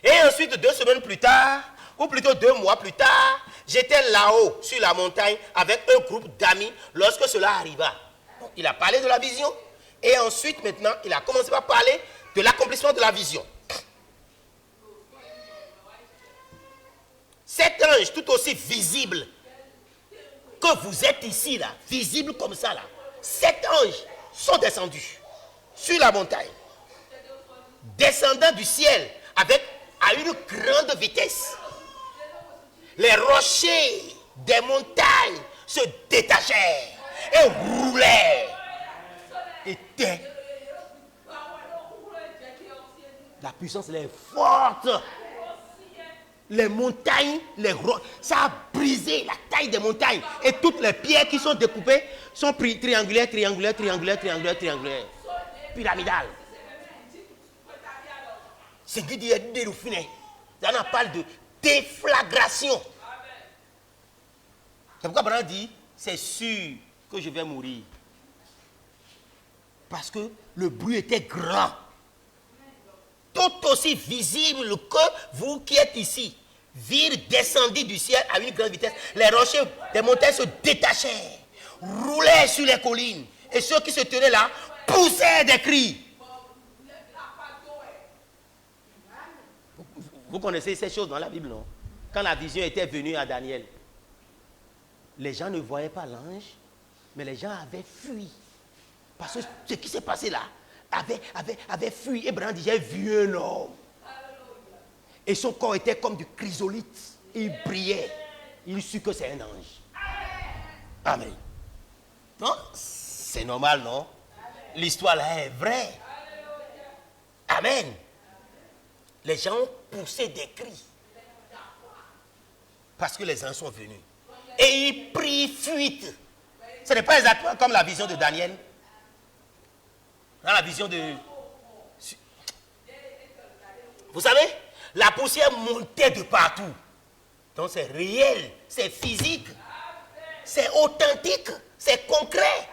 Et ensuite, 2 semaines plus tard, ou plutôt 2 mois plus tard, j'étais là-haut, sur la montagne, avec un groupe d'amis, lorsque cela arriva. Donc, il a parlé de la vision, et ensuite, maintenant, il a commencé par parler de l'accomplissement de la vision. Cet ange, tout aussi visible que vous êtes ici, là, visible comme ça, là, 7 anges sont descendus sur la montagne, descendant du ciel à une grande vitesse. Les rochers des montagnes se détachèrent et roulaient. La puissance est forte. Les montagnes, ça a brisé la taille des montagnes. Et toutes les pierres qui sont découpées sont triangulaires, pyramidales. C'est qui dit déroufiné. Ça en parle de déflagration. C'est pourquoi Branham dit c'est sûr que je vais mourir. Parce que le bruit était grand. Tout aussi visible que vous qui êtes ici. Virent descendu du ciel à une grande vitesse. Les rochers des montagnes se détachèrent, roulaient sur les collines. Et ceux qui se tenaient là poussaient des cris. Vous connaissez ces choses dans la Bible, non? Quand la vision était venue à Daniel, les gens ne voyaient pas l'ange, mais les gens avaient fui. Parce que ce qui s'est passé là avait fui. Et Branham dit, j'ai vu un homme. Et son corps était comme du chrysolite. Il brillait. Il sut que c'est un ange. Amen. Non? C'est normal, non? L'histoire là est vraie. Amen. Les gens ont poussé des cris. Parce que les anges sont venus. Et ils prient fuite. Ce n'est pas exactement comme la vision de Daniel. Dans la vision de... Vous savez, la poussière montait de partout. Donc c'est réel, c'est physique, c'est authentique, c'est concret.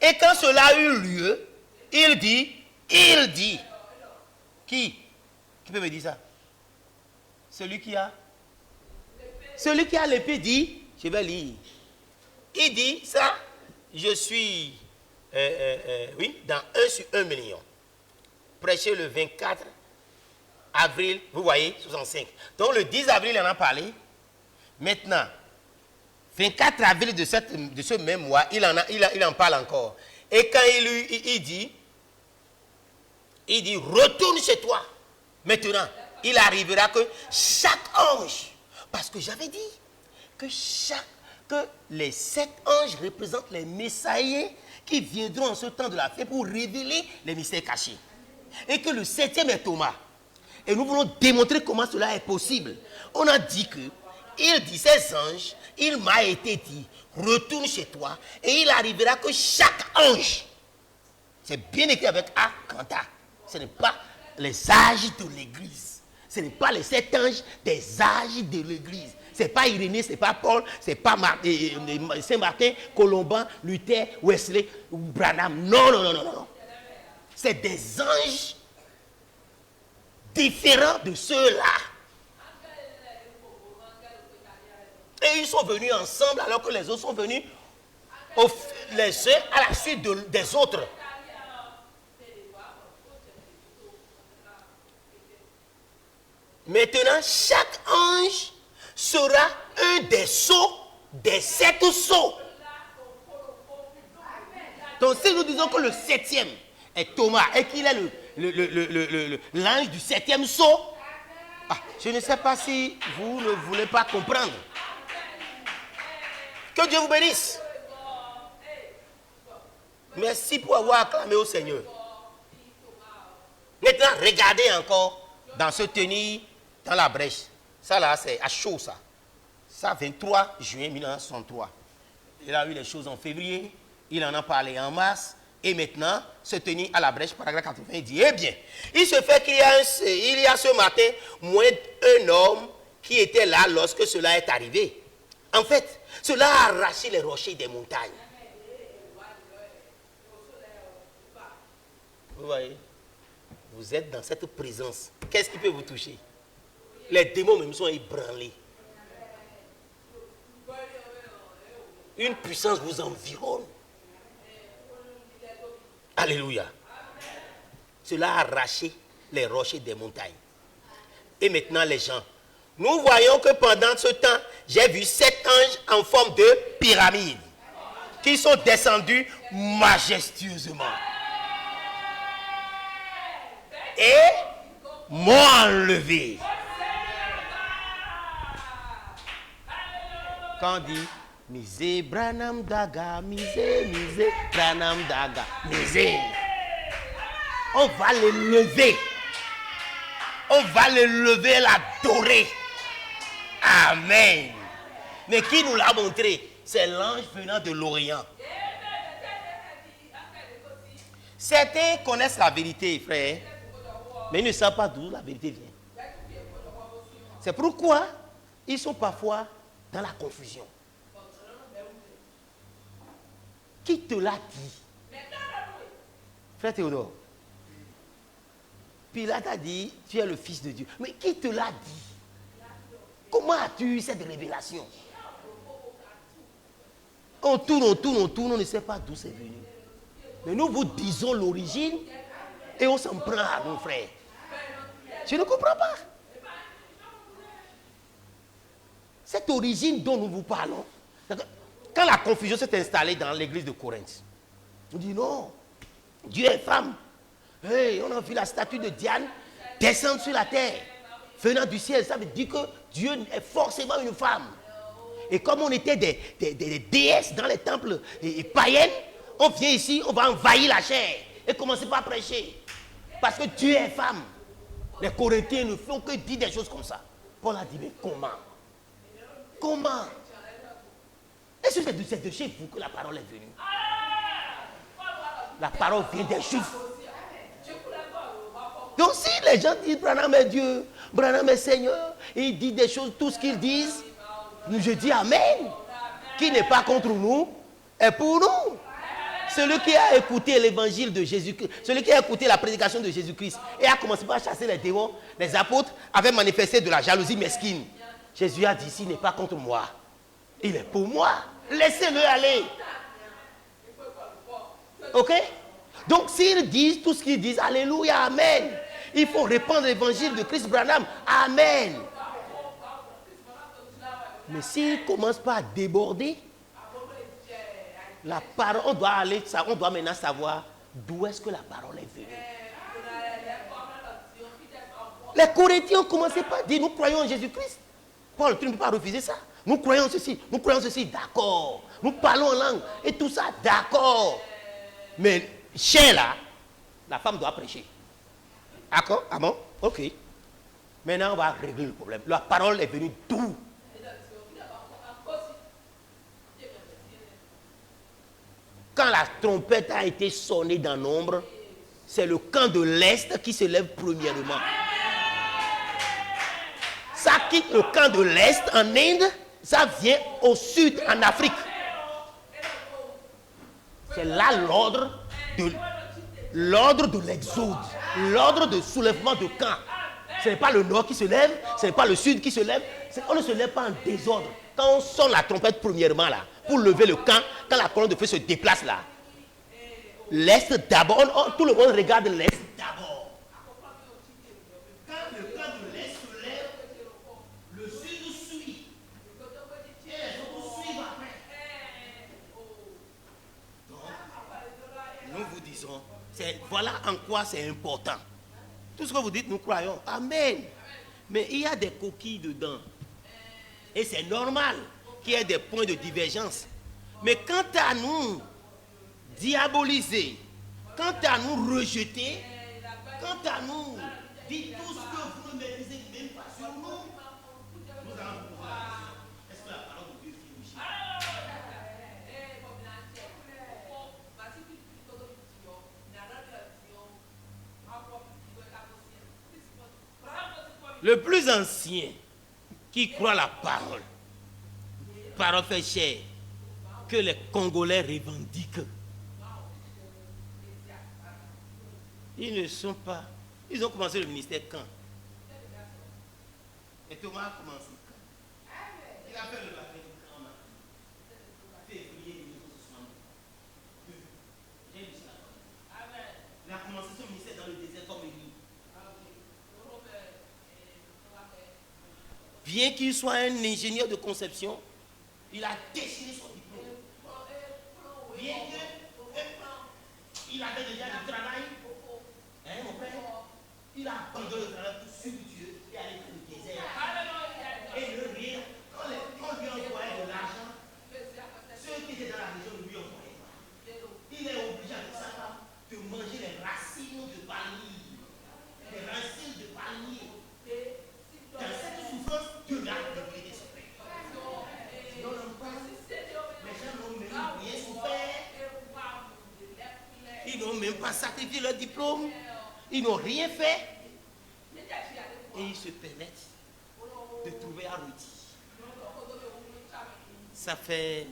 Et quand cela a eu lieu, il dit, qui peut me dire ça? Celui qui a l'épée dit, je vais lire. Il dit ça, je suis, dans 1 sur 1 million. Prêché le 24 avril, vous voyez, 65. Donc le 10 avril, il en a parlé. Maintenant, 24 avril de ce même mois, il en parle encore. Et quand il dit, retourne chez toi. Maintenant, il arrivera que chaque ange, parce que j'avais dit que les 7 anges représentent les messagers qui viendront en ce temps de la fête pour révéler les mystères cachés. Et que le 7e est Thomas. Et nous voulons démontrer comment cela est possible. On a dit que, il dit, ces anges, il m'a été dit, retourne chez toi, et il arrivera que chaque ange, c'est bien écrit avec A, Kanta, ce n'est pas les âges de l'église. Ce n'est pas les 7 anges des âges de l'église. Ce n'est pas Irénée, ce n'est pas Paul, ce n'est pas Saint-Martin, Colomban, Luther, Wesley, Branham. Non. C'est des anges différents de ceux-là. Et ils sont venus ensemble alors que les autres sont venus les uns à la suite des autres. Maintenant, chaque ange sera un des sceaux des 7 sceaux. Donc si nous disons que le 7e est Thomas et qu'il est l'ange du 7e sceau, je ne sais pas si vous ne voulez pas comprendre. Que Dieu vous bénisse. Merci pour avoir acclamé au Seigneur. Maintenant, regardez encore dans ce tenir dans la brèche. Ça là, c'est à chaud ça. Ça, 23 juin 1963. Il a eu les choses en février. Il en a parlé en mars. Et maintenant, se tenir à la brèche, paragraphe 80, il dit, eh bien, il se fait qu'il y a ce matin moins un homme qui était là lorsque cela est arrivé. En fait, cela a arraché les rochers des montagnes. Vous voyez, vous êtes dans cette présence. Qu'est-ce qui peut vous toucher? Les démons même sont ébranlés. Une puissance vous environne. Alléluia. Cela a arraché les rochers des montagnes. Et maintenant les gens, nous voyons que pendant ce temps, j'ai vu 7 anges en forme de pyramide qui sont descendus majestueusement et m'ont enlevé. Quand on dit misé Branham Daga, misé Branham Daga, misé, on va le lever. On va le lever, l'adorer. Amen. Mais qui nous l'a montré? C'est l'ange venant de l'Orient. Certains connaissent la vérité, frère, mais ils ne savent pas d'où la vérité vient. C'est pourquoi ils sont parfois dans la confusion. Qui te l'a dit? Frère Théodore, Pilate a dit, tu es le fils de Dieu. Mais qui te l'a dit? Comment as-tu eu cette révélation? On tourne, on ne sait pas d'où c'est venu. Mais nous vous disons l'origine et on s'en prend à nos frères. Je ne comprends pas. Cette origine dont nous vous parlons, quand la confusion s'est installée dans l'église de Corinthe, on dit non, Dieu est femme. Hey, on a vu la statue de Diane descendre sur la terre, venant du ciel. Ça veut dire que Dieu est forcément une femme. Et comme on était des déesses dans les temples et païennes, on vient ici, on va envahir la chair et commencer par prêcher. Parce que Dieu est femme. Les Corinthiens ne font que dire des choses comme ça. Paul a dit, mais comment? Comment? Est-ce que c'est de chez vous que la parole est venue? La parole vient des Juifs. Donc si les gens disent Branham est Dieu, Branham est Seigneur, et ils disent des choses, tout ce qu'ils disent, je dis Amen. Qui n'est pas contre nous est pour nous. Celui qui a écouté l'évangile de Jésus-Christ, celui qui a écouté la prédication de Jésus-Christ et a commencé par chasser les démons, les apôtres avaient manifesté de la jalousie mesquine. Jésus a dit, s'il n'est pas contre moi, il est pour moi. Laissez-le aller. Ok? Donc s'ils disent tout ce qu'ils disent, alléluia, amen. Il faut répandre l'évangile de Christ Branham. Amen. Mais s'ils commencent par déborder, la parole, on doit maintenant savoir d'où est-ce que la parole est venue. Les Corinthiens ont commencé par dire, nous croyons en Jésus-Christ. Paul, tu ne peux pas refuser ça. Nous croyons ceci, d'accord. Nous parlons en langue et tout ça, d'accord. Mais chez là, la femme doit prêcher. D'accord? Ah bon? Ok. Maintenant, on va régler le problème. La parole est venue d'où? Quand la trompette a été sonnée dans l'ombre, c'est le camp de l'Est qui se lève premièrement. Ça quitte le camp de l'Est en Inde, ça vient au sud en Afrique. C'est là l'ordre de l'exode, l'ordre de soulèvement de camp. Ce n'est pas le nord qui se lève, ce n'est pas le sud qui se lève. On ne se lève pas en désordre. Quand on sonne la trompette premièrement là, pour lever le camp, quand la colonne de feu se déplace là, l'Est d'abord, tout le monde regarde l'Est d'abord. Quand le camp de l'Est se lève, le sud suit. Et les autres suivent après. Donc, nous vous disons, voilà en quoi c'est important. Tout ce que vous dites, nous croyons. Amen. Mais il y a des coquilles dedans. Et c'est normal qu'il y ait des points de divergence. Mais quant à nous diaboliser, quant à nous rejeter, quant à nous dire tout ce que vous ne maîtrisez même pas sur nous, nous allons pouvoir. Est-ce que la parole de Dieu finit? Le plus ancien qui croit la parole fait chair, que les Congolais revendiquent. Ils ne sont pas. Ils ont commencé le ministère quand? Et Thomas a commencé quand? Il a fait le baptême quand? Février 1962. Il a commencé son ministère dans le désert comme Élie. Bien qu'il soit un ingénieur de conception, il a déchiré son diplôme. Bien qu'il avait déjà du travail, hein, mon frère, il a abandonné le travail pour suivre Dieu et aller dans le désert. Et le rire, quand lui envoyait de l'argent, ceux qui étaient dans la région lui envoyaient pas. Il est obligé avec sa femme de manger les racines de palmier. Les racines de palmier. Dans cette souffrance, Dieu l'a révélé son père. Sinon, les gens n'ont même rien souffert. Ils n'ont même pas sacrifié leur diplôme. Ils n'ont rien fait. Et ils se permettent de trouver Arudi. ça fait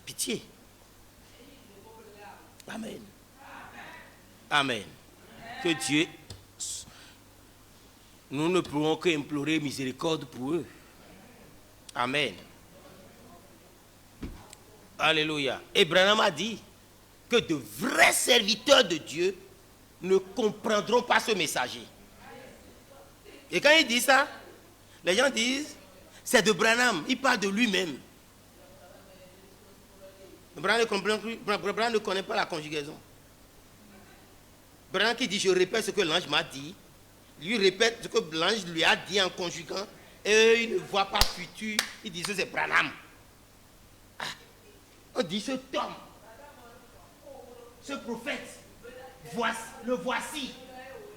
pitié. Amen. Amen. Que Dieu, nous ne pouvons qu'implorer miséricorde pour eux. Amen. Alléluia. Et Branham a dit que de vrais serviteurs de Dieu ne comprendront pas ce messager. Et quand il dit ça, les gens disent, c'est de Branham, il parle de lui-même. Branham ne connaît pas la conjugaison. Branham qui dit, je répète ce que l'ange m'a dit, lui répète ce que l'ange lui a dit en conjuguant, et eux, ils ne voient pas futur, ils disent que c'est Branham. Ah, on dit ce Tom, ce prophète, le voici,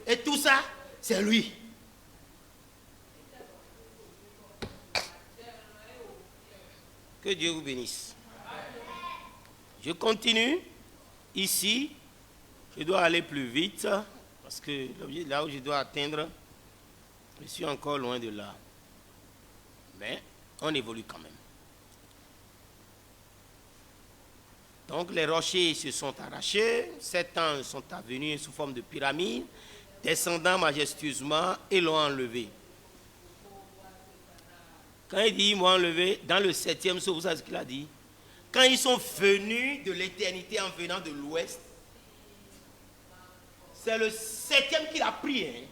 et tout ça, c'est lui. Que Dieu vous bénisse. Je continue. Ici, je dois aller plus vite parce que là où je dois atteindre, je suis encore loin de là. Mais on évolue quand même. Donc les rochers se sont arrachés, 7 anges sont venus sous forme de pyramide, descendant majestueusement et l'ont enlevé. Quand il dit ils m'ont enlevé, dans le 7e sceau, vous savez ce qu'il a dit? Quand ils sont venus de l'éternité en venant de l'ouest, c'est le 7e qu'il a pris, hein,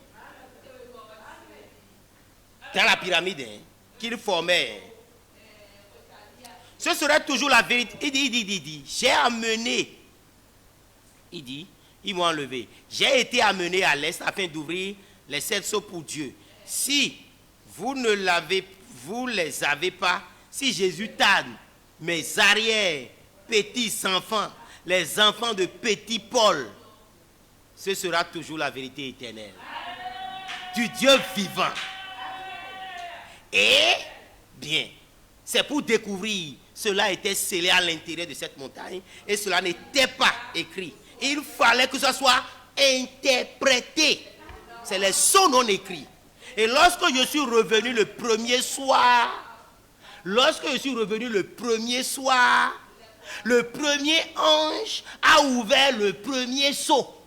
dans la pyramide, hein, qu'il formait. Ce serait toujours la vérité. Il dit, j'ai amené, il dit, ils m'ont enlevé. J'ai été amené à l'est afin d'ouvrir les 7 sceaux pour Dieu. Si vous les avez pas, si Jésus tarde, mes arrières, petits enfants, les enfants de petit Paul, ce sera toujours la vérité éternelle du Dieu vivant. Et bien, c'est pour découvrir, cela était scellé à l'intérieur de cette montagne et cela n'était pas écrit. Il fallait que ce soit interprété. C'est les sceaux non écrits. Et lorsque je suis revenu le premier soir, le premier ange a ouvert le premier sceau.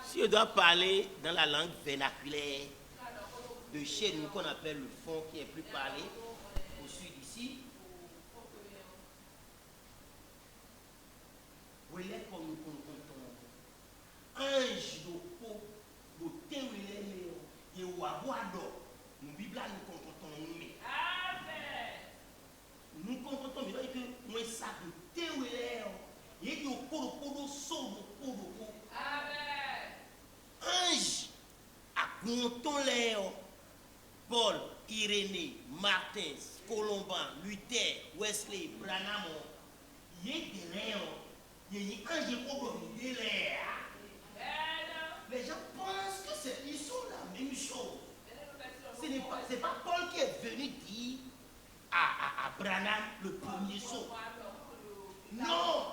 Si je dois parler dans la langue vernaculaire de chez nous, qu'on appelle le fond, qui est plus parlé au sud ici, vous voyez comme ange d'Opo, de Tewele, de Wabuado, nous Bible nous comptons nous. Nous comptons nous que moi ça de Tewele, il y a de Opo, ange à Conton Paul, Irénée, Martin, Colomban, Luther, Wesley, Branham, il y a des léons, il y a des anges qui les gens pensent que ils sont la même chose. Ce n'est pas Paul qui est venu dire à Branham le premier sceau. Non,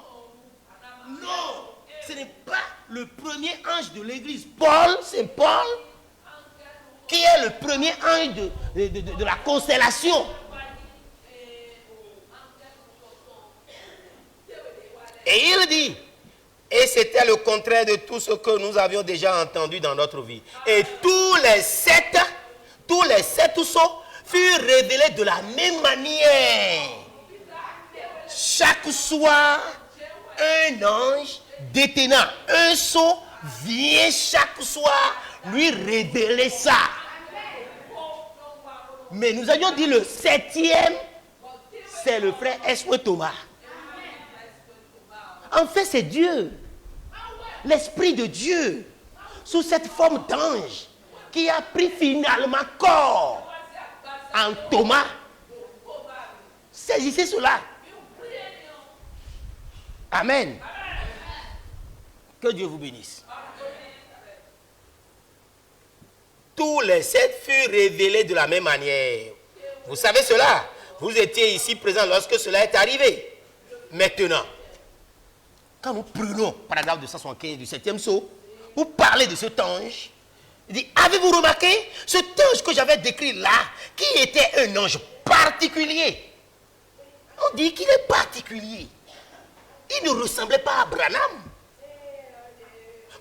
ce n'est pas le premier ange de l'église. C'est Paul qui est le premier ange de la constellation. Et il dit, et c'était le contraire de tout ce que nous avions déjà entendu dans notre vie. Et tous les sept sceaux furent révélés de la même manière. Chaque soir, un ange détenant un sceau vient chaque soir lui révéler ça. Mais nous avions dit le 7e, c'est le frère Espoir Thomas. En fait, c'est Dieu, l'Esprit de Dieu, sous cette forme d'ange, qui a pris finalement corps en Thomas. Saisissez cela. Amen. Que Dieu vous bénisse. Tous les 7 furent révélés de la même manière. Vous savez cela. Vous étiez ici présent lorsque cela est arrivé. Maintenant, quand nous prenons, par exemple, 275 du 7e sceau, pour parler de cet ange, Il dit, avez-vous remarqué cet ange que j'avais décrit là, qui était un ange particulier? On dit qu'il est particulier. Il ne ressemblait pas à Branham.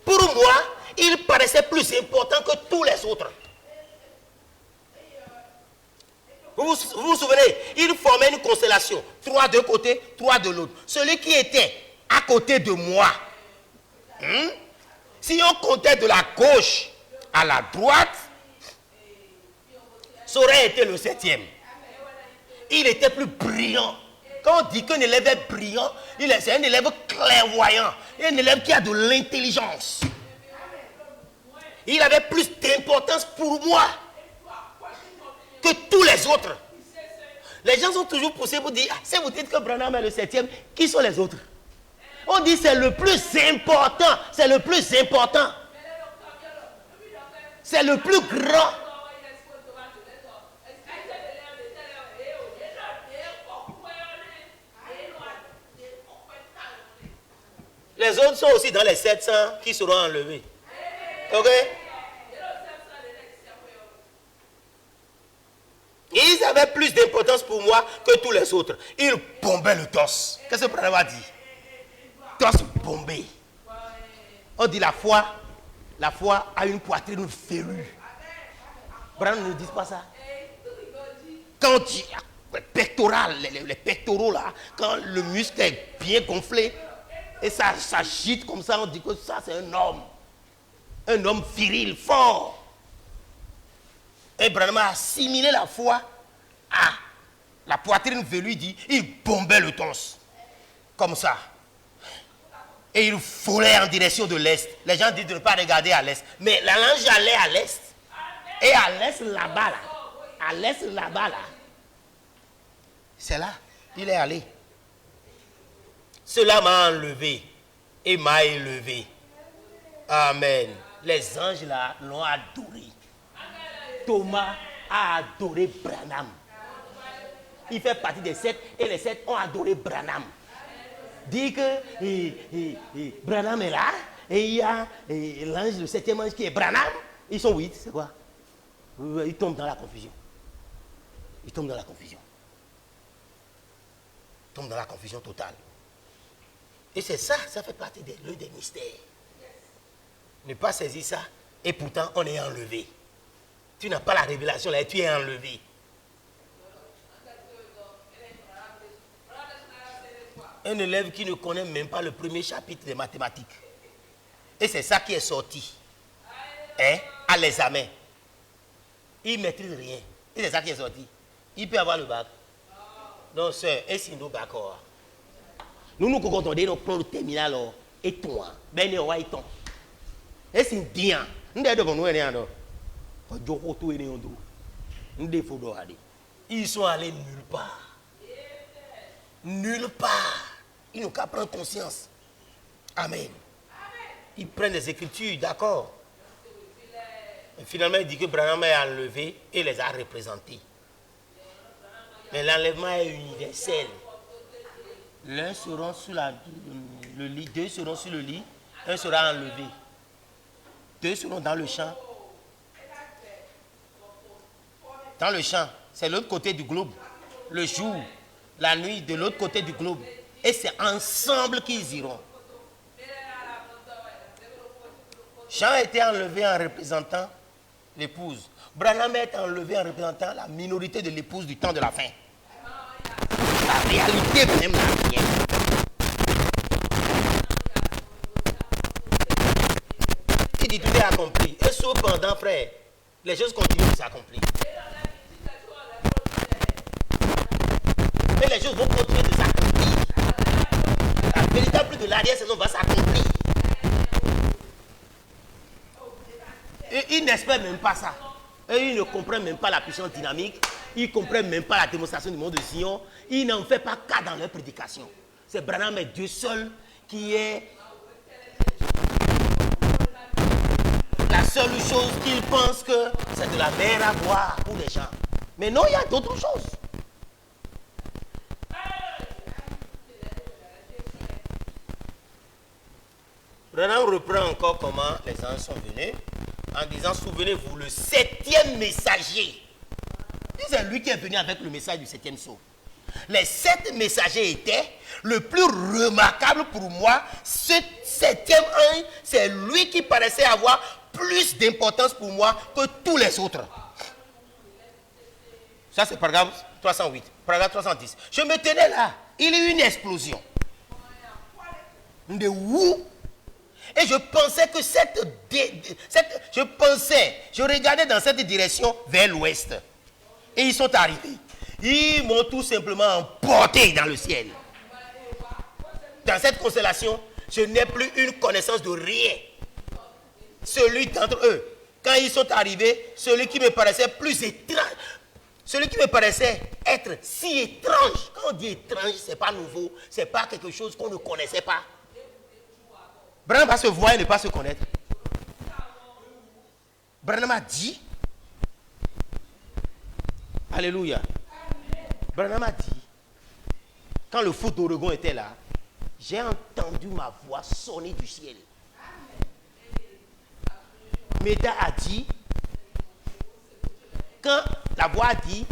Pour moi, il paraissait plus important que tous les autres. Vous vous souvenez, il formait une constellation. 3 d'un côté, 3 de l'autre. Celui qui était à côté de moi, si on comptait de la gauche à la droite, ça aurait été le 7e. Il était plus brillant. Quand on dit qu'un élève est brillant, c'est un élève clairvoyant. Un élève qui a de l'intelligence. Il avait plus d'importance pour moi que tous les autres. Les gens sont toujours poussés pour dire, si vous dites que Branham est le 7e, qui sont les autres? On dit c'est le plus important. C'est le plus important. C'est le plus grand. Les autres sont aussi dans les 700 qui seront enlevés. Ok? Ils avaient plus d'importance pour moi que tous les autres. Ils bombaient le torse. Qu'est-ce que Branham a dit? Torse bombé. On dit la foi a une poitrine férue. Branham ne dit pas ça. Quand les pectoraux là, quand le muscle est bien gonflé et ça s'agite comme ça, on dit que ça c'est un homme. Un homme viril, fort. Et Branham a assimilé la foi à la poitrine velue, dit, il bombait le torse. Comme ça. Et il volait en direction de l'Est. Les gens disent de ne pas regarder à l'Est. Mais l'ange allait à l'Est. Et à l'Est là-bas, là. À l'Est là-bas, là. C'est là. Il est allé. Cela m'a enlevé et m'a élevé. Amen. Les anges là l'ont adoré. Thomas a adoré Branham. Il fait partie des 7 et les 7 ont adoré Branham. Dit que Branham est là et il y a l'ange, le 7e ange qui est Branham. Ils sont 8, c'est quoi? Ils tombent dans la confusion. Ils tombent dans la confusion. Ils tombent dans la confusion totale. Et c'est ça, ça fait partie de l'un des mystères. Ne pas saisir ça et pourtant on est enlevé. Tu n'as pas la révélation là et tu es enlevé. Un élève qui ne connaît même pas le premier chapitre des mathématiques. Et c'est ça qui est sorti. À l'examen. Il ne maîtrise rien. Et c'est ça qui est sorti. Il peut avoir le bac. Non, sœur, et si nous bac. Nous comptons nos plans de terminal et toi. Ben, on va y tomber. Et si bien, nous devons nous aller. Ils sont allés nulle part. Nulle part. Ils n'ont qu'à prendre conscience. Amen. Ils prennent les Écritures, d'accord. Et finalement, il dit que Branham est enlevé et les a représentés. Mais l'enlèvement est universel. L'un sera sur le lit, 2 seront sur le lit, 1 sera enlevé. 2 seront dans le champ. Dans le champ, c'est l'autre côté du globe. Le jour, la nuit, de l'autre côté du globe. Et c'est ensemble qu'ils iront. Jean a été enlevé en représentant l'épouse. Branham est enlevé en représentant la minorité de l'épouse du temps de la fin. La réalité même la mienne. Il dit tout est accompli. Et cependant, frère, les choses continuent de s'accomplir. Mais les choses vont continuer de s'accomplir. La véritable de l'arrière-saison va s'accomplir. Et ils n'espèrent même pas ça. Et ils ne comprennent même pas la puissance dynamique. Ils ne comprennent même pas la démonstration du monde de Sion. Ils n'en font pas cas dans leur prédication. C'est Branham et Dieu seul qui est la seule chose qu'ils pensent que c'est de la mer à boire pour les gens. Mais non, il y a d'autres choses. Branham reprend encore comment les anges sont venus. en disant, souvenez-vous, le 7e messager. C'est lui qui est venu avec le message du 7e sceau. Les 7 messagers étaient le plus remarquable pour moi. Ce 7e ange, c'est lui qui paraissait avoir plus d'importance pour moi que tous les autres. Ça, c'est paragraphe 308. Paragraphe 310. Je me tenais là. Il y a eu une explosion. De où? Et je pensais que je regardais dans cette direction vers l'ouest. Et ils sont arrivés. Ils m'ont tout simplement emporté dans le ciel. Dans cette constellation, je n'ai plus une connaissance de rien. Celui d'entre eux, quand ils sont arrivés, celui qui me paraissait plus étrange, celui qui me paraissait être si étrange. Quand on dit étrange, ce n'est pas nouveau, ce n'est pas quelque chose qu'on ne connaissait pas. Branham va se voir et ne pas se connaître. Branham a dit, alléluia, Branham a dit, quand le feu d'Oregon était là, j'ai entendu ma voix sonner du ciel. Méda a dit, quand la voix a dit,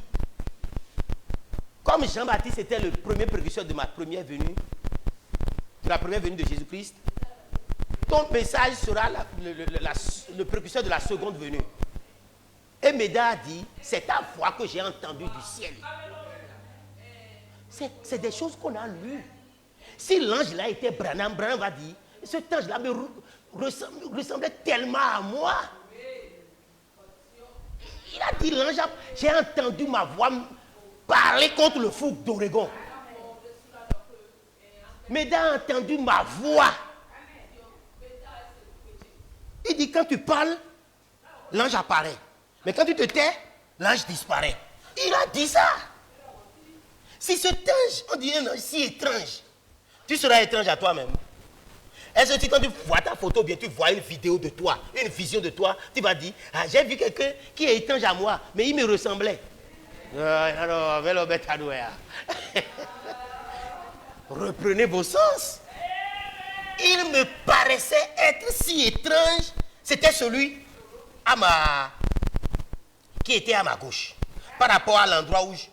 comme Jean-Baptiste était le premier précurseur de ma première venue, de la première venue de Jésus-Christ, ton message sera le précurseur de la seconde venue. Et Méda a dit, c'est ta voix que j'ai entendue du ciel. C'est des choses qu'on a lues. Si l'ange là était Branham, Branham va dire, cet ange là me ressemblait tellement à moi. Il a dit, l'ange, j'ai entendu ma voix parler contre le fou d'Oregon. Méda a entendu ma voix. Il dit, quand tu parles, l'ange apparaît. Mais quand tu te tais, l'ange disparaît. Il a dit ça. Si cet ange, on dit un ange si étrange, tu seras étrange à toi-même. Est-ce que quand tu vois ta photo, bien tu vois une vidéo de toi, une vision de toi, tu vas dire, ah, j'ai vu quelqu'un qui est étrange à moi, mais il me ressemblait. Reprenez vos sens. Il me paraissait être si étrange. C'était celui qui était à ma gauche. Par rapport à l'endroit où je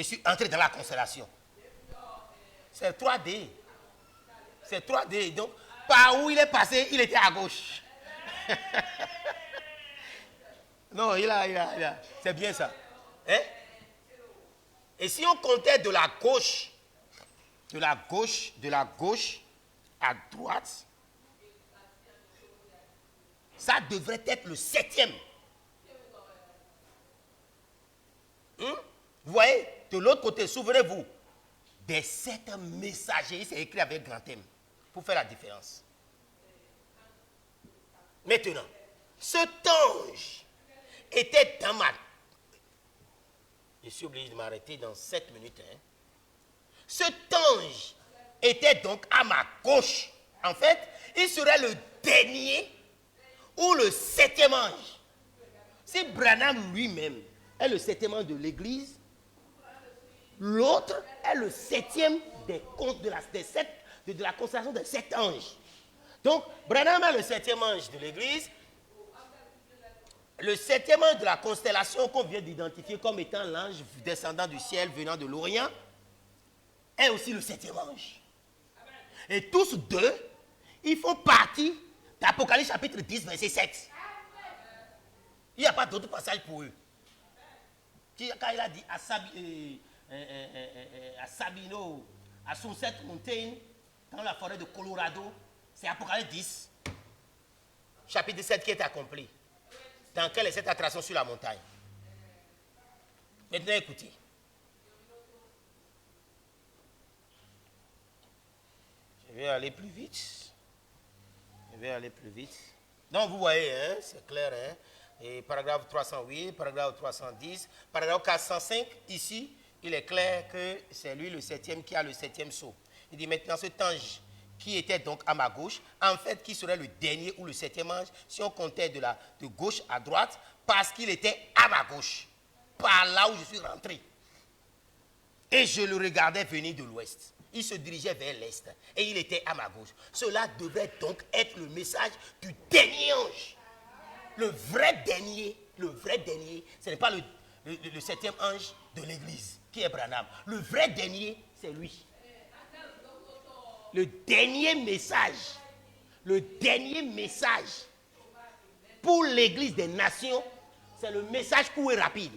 suis entré dans la constellation. C'est 3D. C'est 3D. Donc, par où il est passé, il était à gauche. Non, c'est bien ça. Hein? Et si on comptait de la gauche à droite, ça devrait être le 7e. Vous voyez, de l'autre côté, souvenez-vous, des 7 messagers, c'est écrit avec grand M, pour faire la différence. Maintenant, cet ange était dans ma... Je suis obligé de m'arrêter dans 7 minutes. Hein. Cet ange était donc à ma gauche. En fait, il serait le dernier ou le 7e ange. Si Branham lui-même est le 7e ange de l'église, l'autre est le 7e de la constellation des 7 anges. Donc, Branham est le 7e ange de l'église. Le 7e ange de la constellation qu'on vient d'identifier comme étant l'ange descendant du ciel venant de l'Orient est aussi le 7e ange. Et tous deux, ils font partie d'Apocalypse chapitre 10, verset 7. Il n'y a pas d'autre passage pour eux. Quand il a dit à Sabino, à Sunset Mountain, dans la forêt de Colorado, c'est Apocalypse 10, chapitre 17 qui est accompli. Dans quelle est cette attraction sur la montagne? Maintenant, écoutez. Je vais aller plus vite. Donc, vous voyez, hein, c'est clair. Hein? Et paragraphe 308, paragraphe 310, paragraphe 405, ici, il est clair que c'est lui le 7e qui a le 7e sceau. Il dit maintenant, cet ange qui était donc à ma gauche, en fait, qui serait le dernier ou le 7e ange, si on comptait de gauche à droite, parce qu'il était à ma gauche, par là où je suis rentré. Et je le regardais venir de l'ouest. Il se dirigeait vers l'est et il était à ma gauche. Cela devait donc être le message du dernier ange. le vrai dernier, ce n'est pas le septième ange de l'église qui est Branham. Le vrai dernier, c'est lui. Le dernier message pour l'église des nations, c'est le message court et rapide.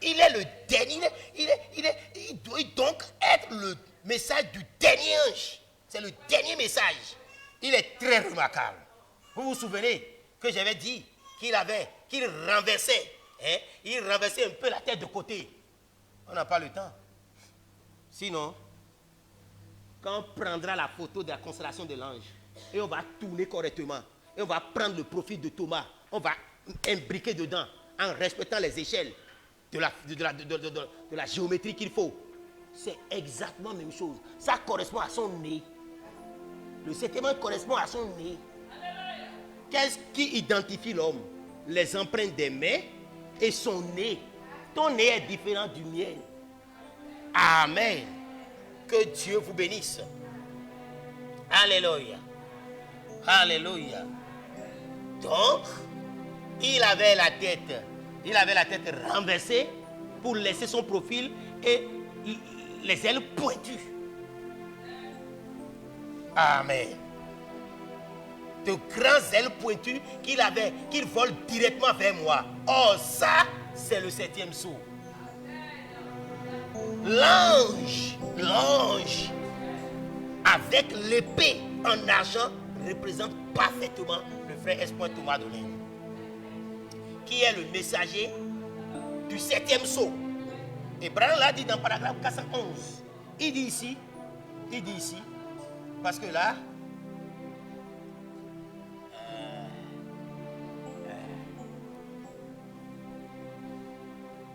Il est le dernier, il doit donc être le message du dernier ange. C'est le dernier message. Il est très remarquable. Vous vous souvenez que j'avais dit qu'il renversait, il renversait un peu la tête de côté. On n'a pas le temps. Sinon, quand on prendra la photo de la constellation de l'ange, et on va tourner correctement, et on va prendre le profil de Thomas, on va imbriquer dedans, en respectant les échelles de la géométrie qu'il faut. C'est exactement la même chose. Ça correspond à son nez. Le septième ange correspond à son nez. Qu'est-ce qui identifie l'homme? Les empreintes des mains et son nez. Ton nez est différent du mien. Amen. Que Dieu vous bénisse. Alléluia. Alléluia. Donc, il avait la tête renversée pour laisser son profil et les ailes pointues. Amen. De grandes ailes pointues qu'il vole directement vers moi. Oh, ça, c'est le septième sceau. L'ange, avec l'épée en argent, représente parfaitement le frère S. Thomas Dolin, qui est le messager du septième sceau. Et Branham l'a dit dans paragraphe 411. Il dit ici, parce que là,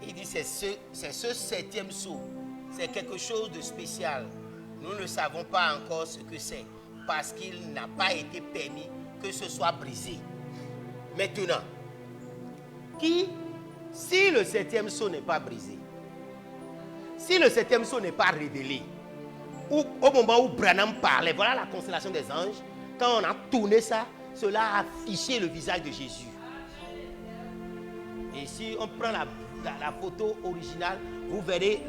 il dit c'est ce septième sceau. C'est quelque chose de spécial. Nous ne savons pas encore ce que c'est, parce qu'il n'a pas été permis que ce soit brisé. Maintenant, si le septième sceau n'est pas brisé, si le septième sceau n'est pas révélé, ou au moment où Branham parlait, voilà la constellation des anges, quand on a tourné ça, cela a affiché le visage de Jésus. Et si on prend la photo originale, vous verrez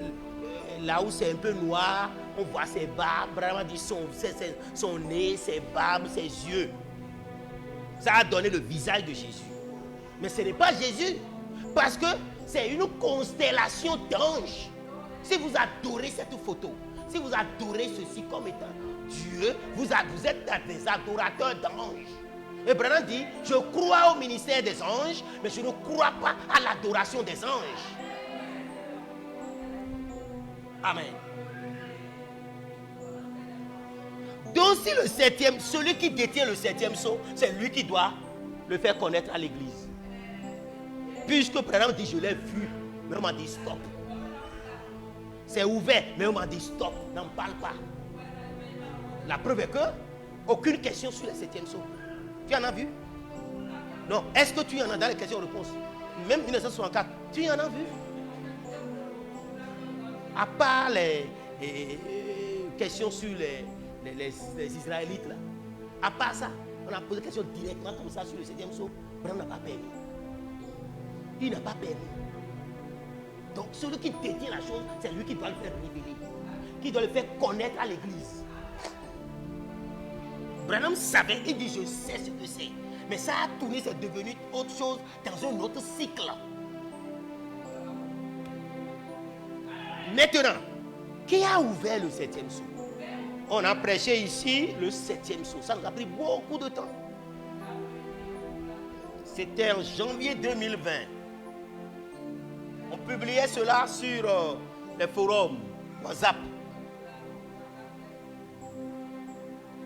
là où c'est un peu noir, on voit ses barbes, Branham dit son nez, ses barbes, ses yeux. Ça a donné le visage de Jésus. Mais ce n'est pas Jésus, parce que c'est une constellation d'anges. Si vous adorez cette photo, si vous adorez ceci comme étant Dieu, vous êtes des adorateurs d'anges. Et Branham dit, je crois au ministère des anges, mais je ne crois pas à l'adoration des anges. Amen. Donc si celui qui détient le septième sceau, c'est lui qui doit le faire connaître à l'église. Puisque Branham dit, je l'ai vu, mais on m'a dit stop. C'est ouvert, mais on m'a dit stop, n'en parle pas. La preuve est que aucune question sur le septième sceau. Tu en as vu? Non. Est-ce que tu en as dans les questions-réponses? Même 1964, tu en as vu? À part les questions sur les Israélites là. À part ça, on a posé des questions directement comme ça sur le septième sceau. Branham n'a pas permis. Il n'a pas permis. Donc celui qui détient la chose, c'est lui qui doit le faire révéler, qui doit le faire connaître à l'église. Branham savait, il dit je sais ce que c'est. Mais ça a tourné, c'est devenu autre chose dans un autre cycle. Maintenant, qui a ouvert le septième sceau? On a prêché ici le septième sceau. Ça nous a pris beaucoup de temps. C'était en janvier 2020. On publiait cela sur les forums WhatsApp.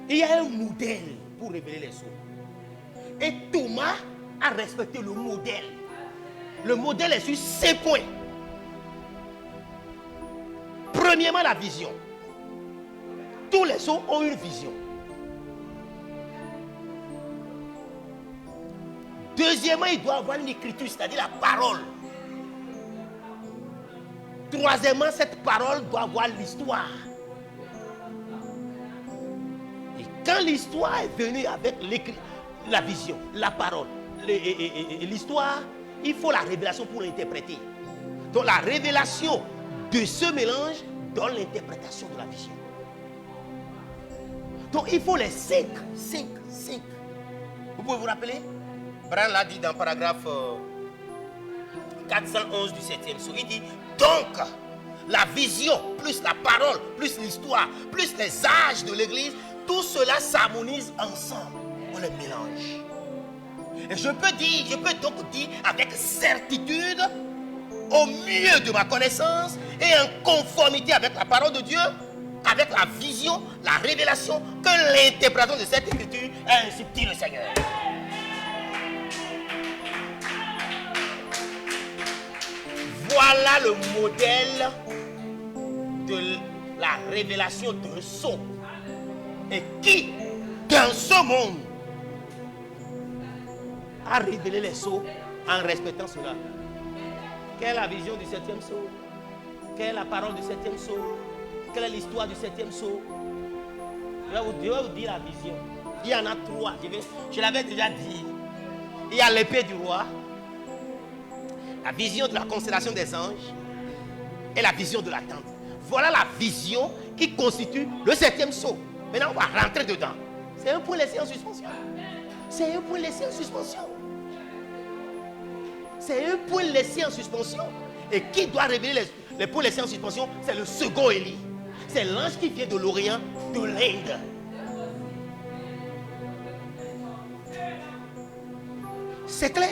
Il y a un modèle pour révéler les sceaux. Et Thomas a respecté le modèle. Le modèle est sur 5 points. Premièrement, la vision. Tous les sceaux ont une vision. Deuxièmement, il doit avoir une écriture, c'est-à-dire la parole. Troisièmement, cette parole doit avoir l'histoire. Et Quand l'histoire est venue avec la vision, la parole, l'histoire, il faut la révélation pour l'interpréter. Donc la révélation de ce mélange donne l'interprétation de la vision. Donc il faut les 5. Vous pouvez vous rappeler? Bran l'a dit dans paragraphe 411 du 7e psaume. Il dit, donc la vision, plus la parole, plus l'histoire, plus les âges de l'église, tout cela s'harmonise ensemble. On les mélange. Et je peux donc dire avec certitude, au mieux de ma connaissance et en conformité avec la parole de Dieu, avec la vision, la révélation, que l'interprétation de cette écriture est ainsi dit le Seigneur. Voilà le modèle de la révélation d'un sceau. Et qui, dans ce monde, a révélé les sceaux en respectant cela? Quelle est la vision du 7e sceau? Quelle est la parole du 7e sceau? Quelle est l'histoire du 7e sceau? Je vais vous dire la vision. Il y en a 3. Je l'avais déjà dit. Il y a l'épée du roi, la vision de la constellation des anges et la vision de la tente. Voilà la vision qui constitue le 7e sceau. Maintenant, on va rentrer dedans. C'est un point laissé en suspension. C'est un point laissé en suspension. C'est un point laissé en suspension. Et qui doit révéler les points laissés en suspension? C'est le second Élie. C'est l'ange qui vient de l'Orient, de l'Inde. C'est clair.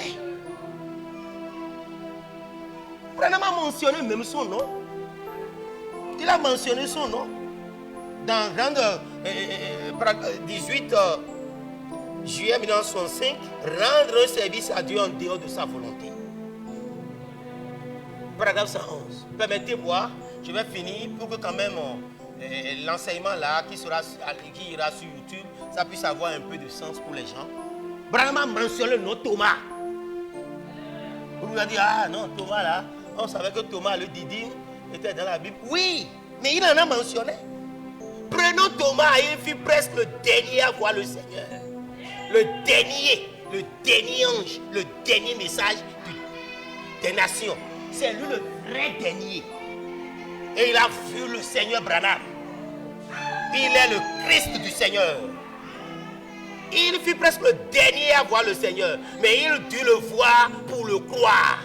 Branham a mentionné même son nom. Il a mentionné son nom. Dans 18 juillet 1965, rendre un service à Dieu en dehors de sa volonté. Paragraphe 111. Permettez-moi, je vais finir pour que quand même l'enseignement là qui ira sur YouTube, ça puisse avoir un peu de sens pour les gens. Branham a mentionné le nom Thomas. Vous nous avez dit, ah non, Thomas là, on savait que Thomas le Didyme était dans la Bible. Oui, mais il en a mentionné. Prenons Thomas, il fut presque le dernier à voir le Seigneur. Le dernier ange, le dernier message des nations. C'est lui le vrai dernier. Et il a vu le Seigneur Branham. Il est le Christ du Seigneur. Il fut presque le dernier à voir le Seigneur. Mais il dut le voir pour le croire.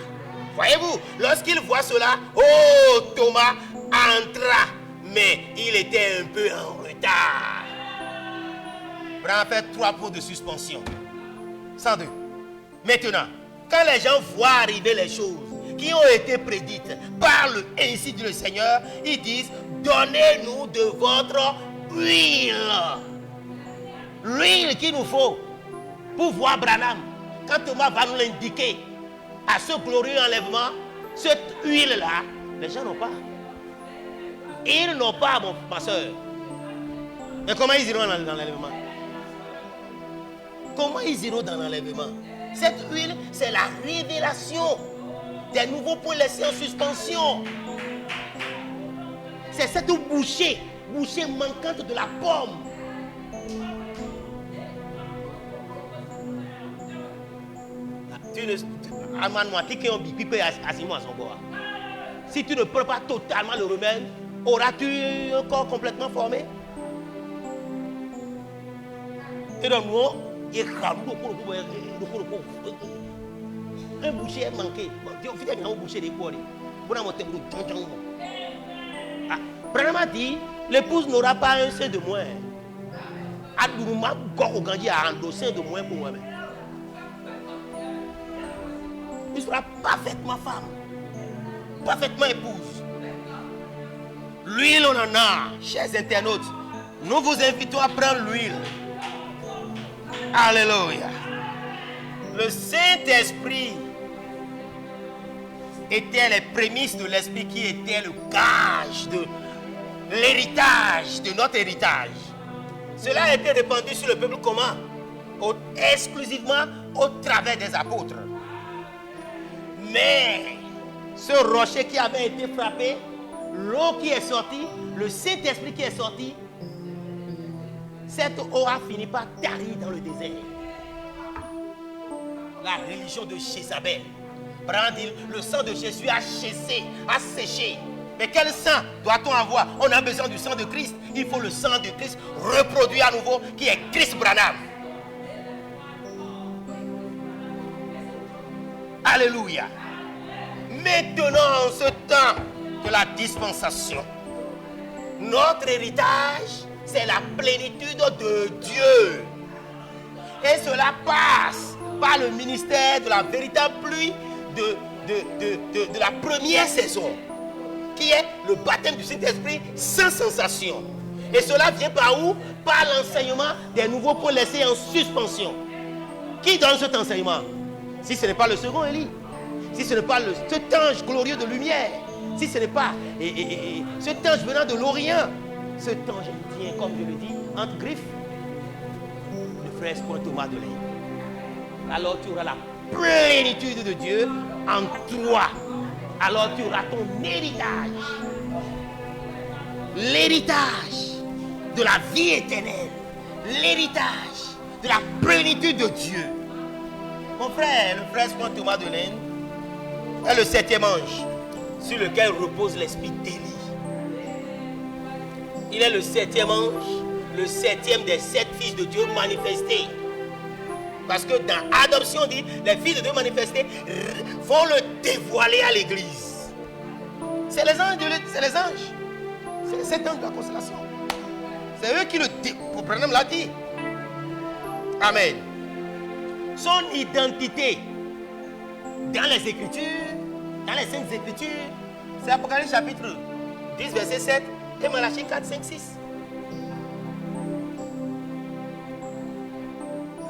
Voyez-vous, lorsqu'il voit cela, oh, Thomas entra. Mais il était un peu en retard. Branham fait 3 points de suspension. 102. Maintenant, quand les gens voient arriver les choses qui ont été prédites par ainsi dit le Seigneur, ils disent, donnez-nous de votre huile. L'huile qu'il nous faut pour voir Branham. Quand Thomas va nous l'indiquer à ce glorieux enlèvement, cette huile-là, les gens n'ont pas. Ils n'ont pas, ma soeur. Mais comment ils iront dans l'enlèvement? Comment ils iront dans l'enlèvement? Cette huile, c'est la révélation des nouveaux points laissés en suspension. C'est cette bouchée manquante de la pomme. Si tu ne prends pas totalement le remède, auras-tu un corps complètement formé? Et donc, un boucher est manqué. Un boucher des poils. Branham a dit, l'épouse n'aura pas un sein de moins. Un sein de moins pour moi-même. Il sera parfaitement femme, parfaitement épouse. L'huile, on en a, chers internautes. Nous vous invitons à prendre l'huile. Alléluia. Le Saint-Esprit était les prémices de l'Esprit qui était le gage de l'héritage, de notre héritage. Cela a été répandu sur le peuple comment? Exclusivement au travers des apôtres. Mais ce rocher qui avait été frappé, l'eau qui est sortie, le Saint-Esprit qui est sorti, cette eau a fini par tarir dans le désert. La religion de Jézabel. Abraham dit, le sang de Jésus a séché. Mais quel sang doit-on avoir? On a besoin du sang de Christ. Il faut le sang de Christ reproduit à nouveau, qui est Christ Branham. Alléluia. Maintenant, en ce temps de la dispensation, notre héritage, c'est la plénitude de Dieu. Et cela passe par le ministère de la véritable pluie de la première saison, qui est le baptême du Saint-Esprit sans sensation. Et cela vient par où? Par l'enseignement des nouveaux points laissés en suspension. Qui donne cet enseignement? Si ce n'est pas le second Élie, si ce n'est pas cet ange glorieux de lumière, si ce n'est pas cet ange venant de l'Orient, cet ange tient, comme je le dis, entre griffes, le frère Thomas de l'air. Alors tu auras la plénitude de Dieu en toi. Alors tu auras ton héritage. L'héritage de la vie éternelle. L'héritage de la plénitude de Dieu. Mon frère, le frère Thomas de l'air, est le 7e ange sur lequel repose l'esprit d'Élie. Il est le 7e ange, le 7e des 7 fils de Dieu manifestés. Parce que dans Adoption, on dit, les fils de Dieu manifestés vont le dévoiler à l'église. C'est les anges, c'est les anges. C'est les 7 anges de la constellation. C'est eux qui le Branham l'a dit. Amen. Son identité dans les Écritures, dans les Saintes Écritures, c'est Apocalypse chapitre 10, verset 7 et Malachie 4, 5, 6.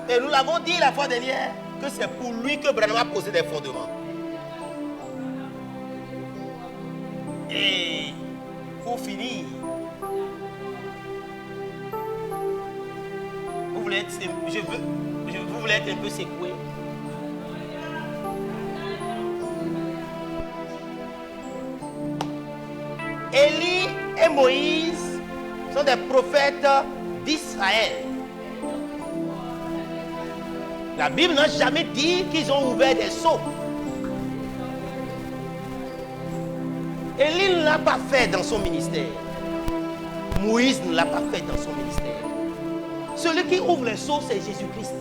Et nous l'avons dit la fois dernière que c'est pour lui que Branham a posé des fondements. Et pour finir, vous voulez être un peu secoué. Élie et Moïse sont des prophètes d'Israël. La Bible n'a jamais dit qu'ils ont ouvert des seaux. Élie ne l'a pas fait dans son ministère. Moïse ne l'a pas fait dans son ministère. Celui qui ouvre les seaux, c'est Jésus-Christ.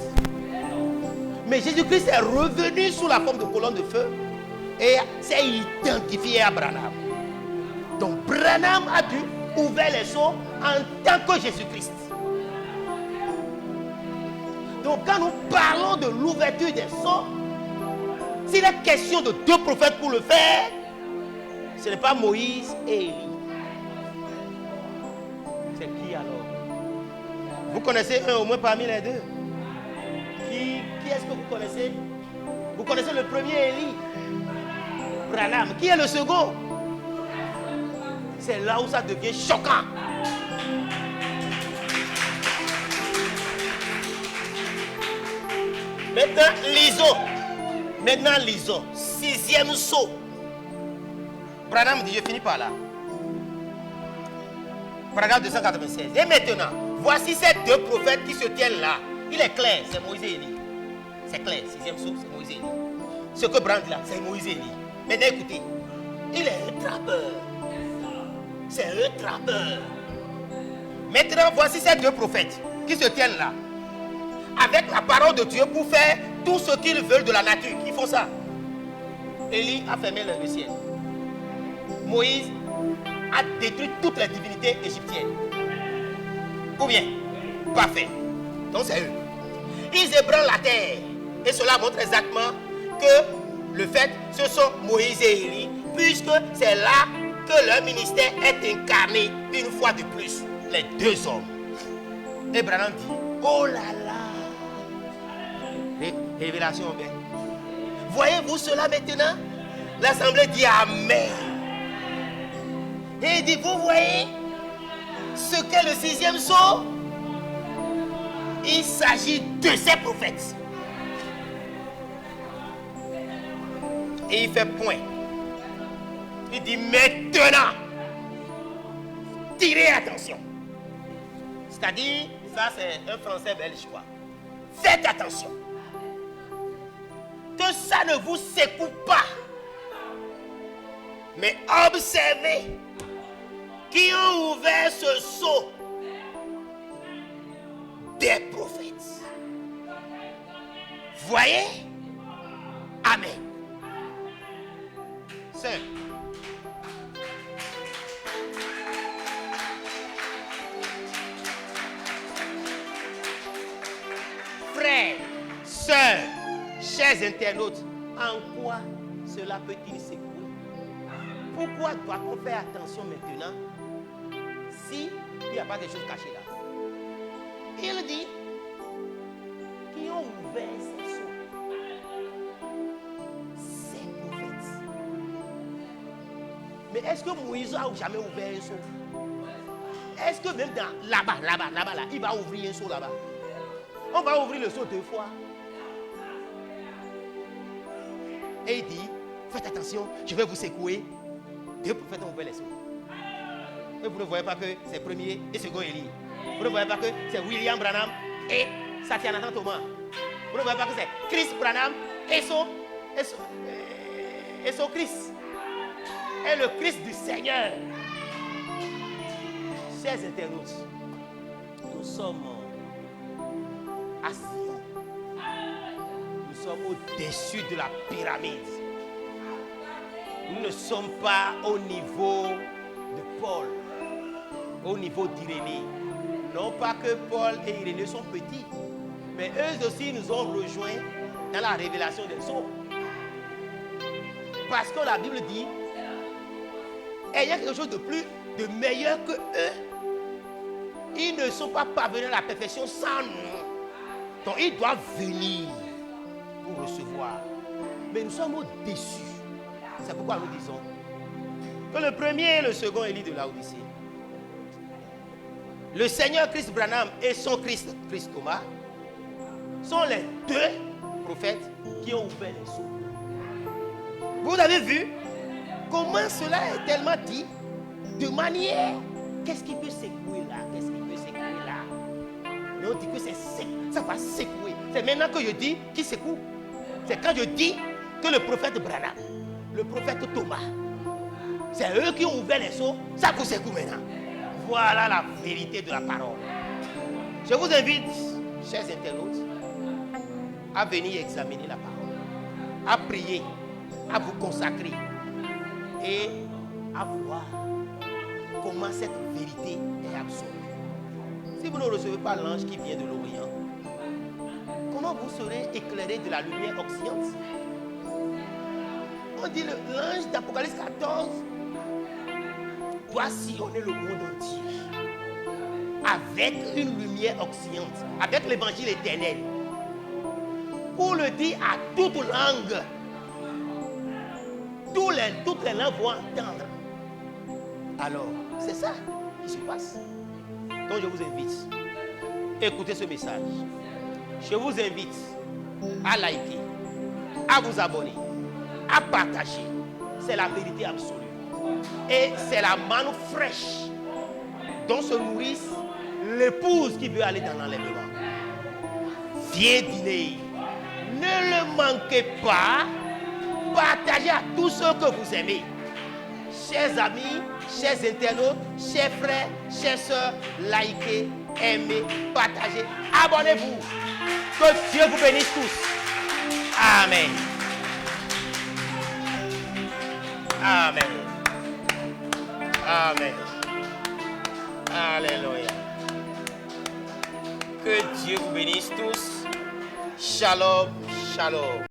Mais Jésus-Christ est revenu sous la forme de colonne de feu et s'est identifié à Branham. Donc Branham a dû ouvrir les seaux en tant que Jésus-Christ. Donc quand nous parlons de l'ouverture des seaux, s'il est question de 2 prophètes pour le faire, ce n'est pas Moïse et Élie. C'est qui alors? Vous connaissez un au moins parmi les deux? Qui est-ce que vous connaissez? Vous connaissez le premier Élie? Branham. Qui est le second? C'est là où ça devient choquant. Maintenant lisons. 6e saut. Branham dit, je finis par là. Paragraphe 296. Et maintenant, voici ces 2 prophètes qui se tiennent là. Il est clair, c'est Moïse et Élie. C'est clair, 6e saut, c'est Moïse et Élie. Ce que Branham dit là, c'est Moïse et Élie. Maintenant écoutez, il est un trappeur. C'est un trappeur. Maintenant, voici ces 2 prophètes qui se tiennent là. Avec la parole de Dieu pour faire tout ce qu'ils veulent de la nature. Ils font ça. Élie a fermé le ciel. Moïse a détruit toutes les divinités égyptiennes. Ou bien, parfait. Donc c'est eux. Ils ébranlent la terre. Et cela montre exactement que le fait, ce sont Moïse et Élie, puisque c'est là que leur ministère est incarné une fois de plus. Les 2 hommes. Et Branham dit, oh là là. Révélation belle. Voyez-vous cela maintenant? L'assemblée dit Amen. Et il dit, vous voyez ce qu'est le 6e saut? Il s'agit de ces prophètes. Et il fait point. Il dit maintenant, tirez attention. C'est-à-dire, Ça, c'est un français belge, quoi. Faites attention. Que ça ne vous secoue pas. Mais observez qui ont ouvert ce sceau des prophètes. Voyez? Amen. Sœur. Frères, sœurs, chers internautes, en quoi cela peut-il secouer? Pourquoi doit-on faire attention maintenant si il n'y a pas de choses cachées là? Il dit qui ont ouvert ces sceaux. Ces prophètes. Mais est-ce que Moïse a jamais ouvert un seau? Est-ce que même là-bas, là, il va ouvrir un seau là-bas? On va ouvrir le seau 2 fois. Et il dit, faites attention, je vais vous secouer. 2 prophètes ont ouvert les seaux. Et vous ne voyez pas que c'est premier et second Élie. Vous ne voyez pas que c'est William Branham et Satyanathan Thomas. Vous ne voyez pas que c'est Chris Branham et son Christ. Et le Christ du Seigneur. Chers internautes, nous sommes à Sion. Nous sommes au-dessus de la pyramide. Nous ne sommes pas au niveau de Paul, au niveau d'Irénée. Non pas que Paul et Irénée sont petits, mais eux aussi nous ont rejoints dans la révélation des sceaux. Parce que la Bible dit, il y a quelque chose de plus, de meilleur que eux. Ils ne sont pas parvenus à la perfection sans nous. Donc ils doivent venir pour recevoir. Mais nous sommes au-dessus. C'est pourquoi nous disons que le premier et le second Élie de Laodicée, le Seigneur Christ Branham et son Christ Thomas, sont les 2 prophètes qui ont ouvert les sceaux. Vous avez vu comment cela est tellement dit de manière, qu'est-ce qui peut secouer là? Qu'est-ce qui peut secouer là? Mais on dit que c'est sec, ça va secouer. C'est maintenant que je dis qui secoue. C'est quand je dis que le prophète Branham, le prophète Thomas, c'est eux qui ont ouvert les sceaux, ça vous secoue maintenant. Voilà la vérité de la parole. Je vous invite, chers internautes, à venir examiner la parole, à prier, à vous consacrer et à voir comment cette vérité est absolue. Si vous ne recevez pas l'ange qui vient de l'Orient, comment vous serez éclairé de la lumière occidentale? On dit l'ange d'Apocalypse 14 doit sillonner le monde entier avec une lumière occidentale, avec l'évangile éternel, pour le dire à toute langue. Toutes les langues vont entendre. Alors, c'est ça qui se passe. Donc je vous invite, écoutez ce message. Je vous invite à liker, à vous abonner, à partager. C'est la vérité absolue. Et c'est la manne fraîche dont se nourrissent l'épouse qui veut aller dans l'enlèvement. Viens dîner. Ne le manquez pas. Partagez à tous ceux que vous aimez. Chers amis, chers internautes, chers frères, chères sœurs, likez, aimez, partagez, abonnez-vous. Que Dieu vous bénisse tous. Amen. Amen. Amen. Alléluia. Que Dieu vous bénisse tous. Shalom, shalom.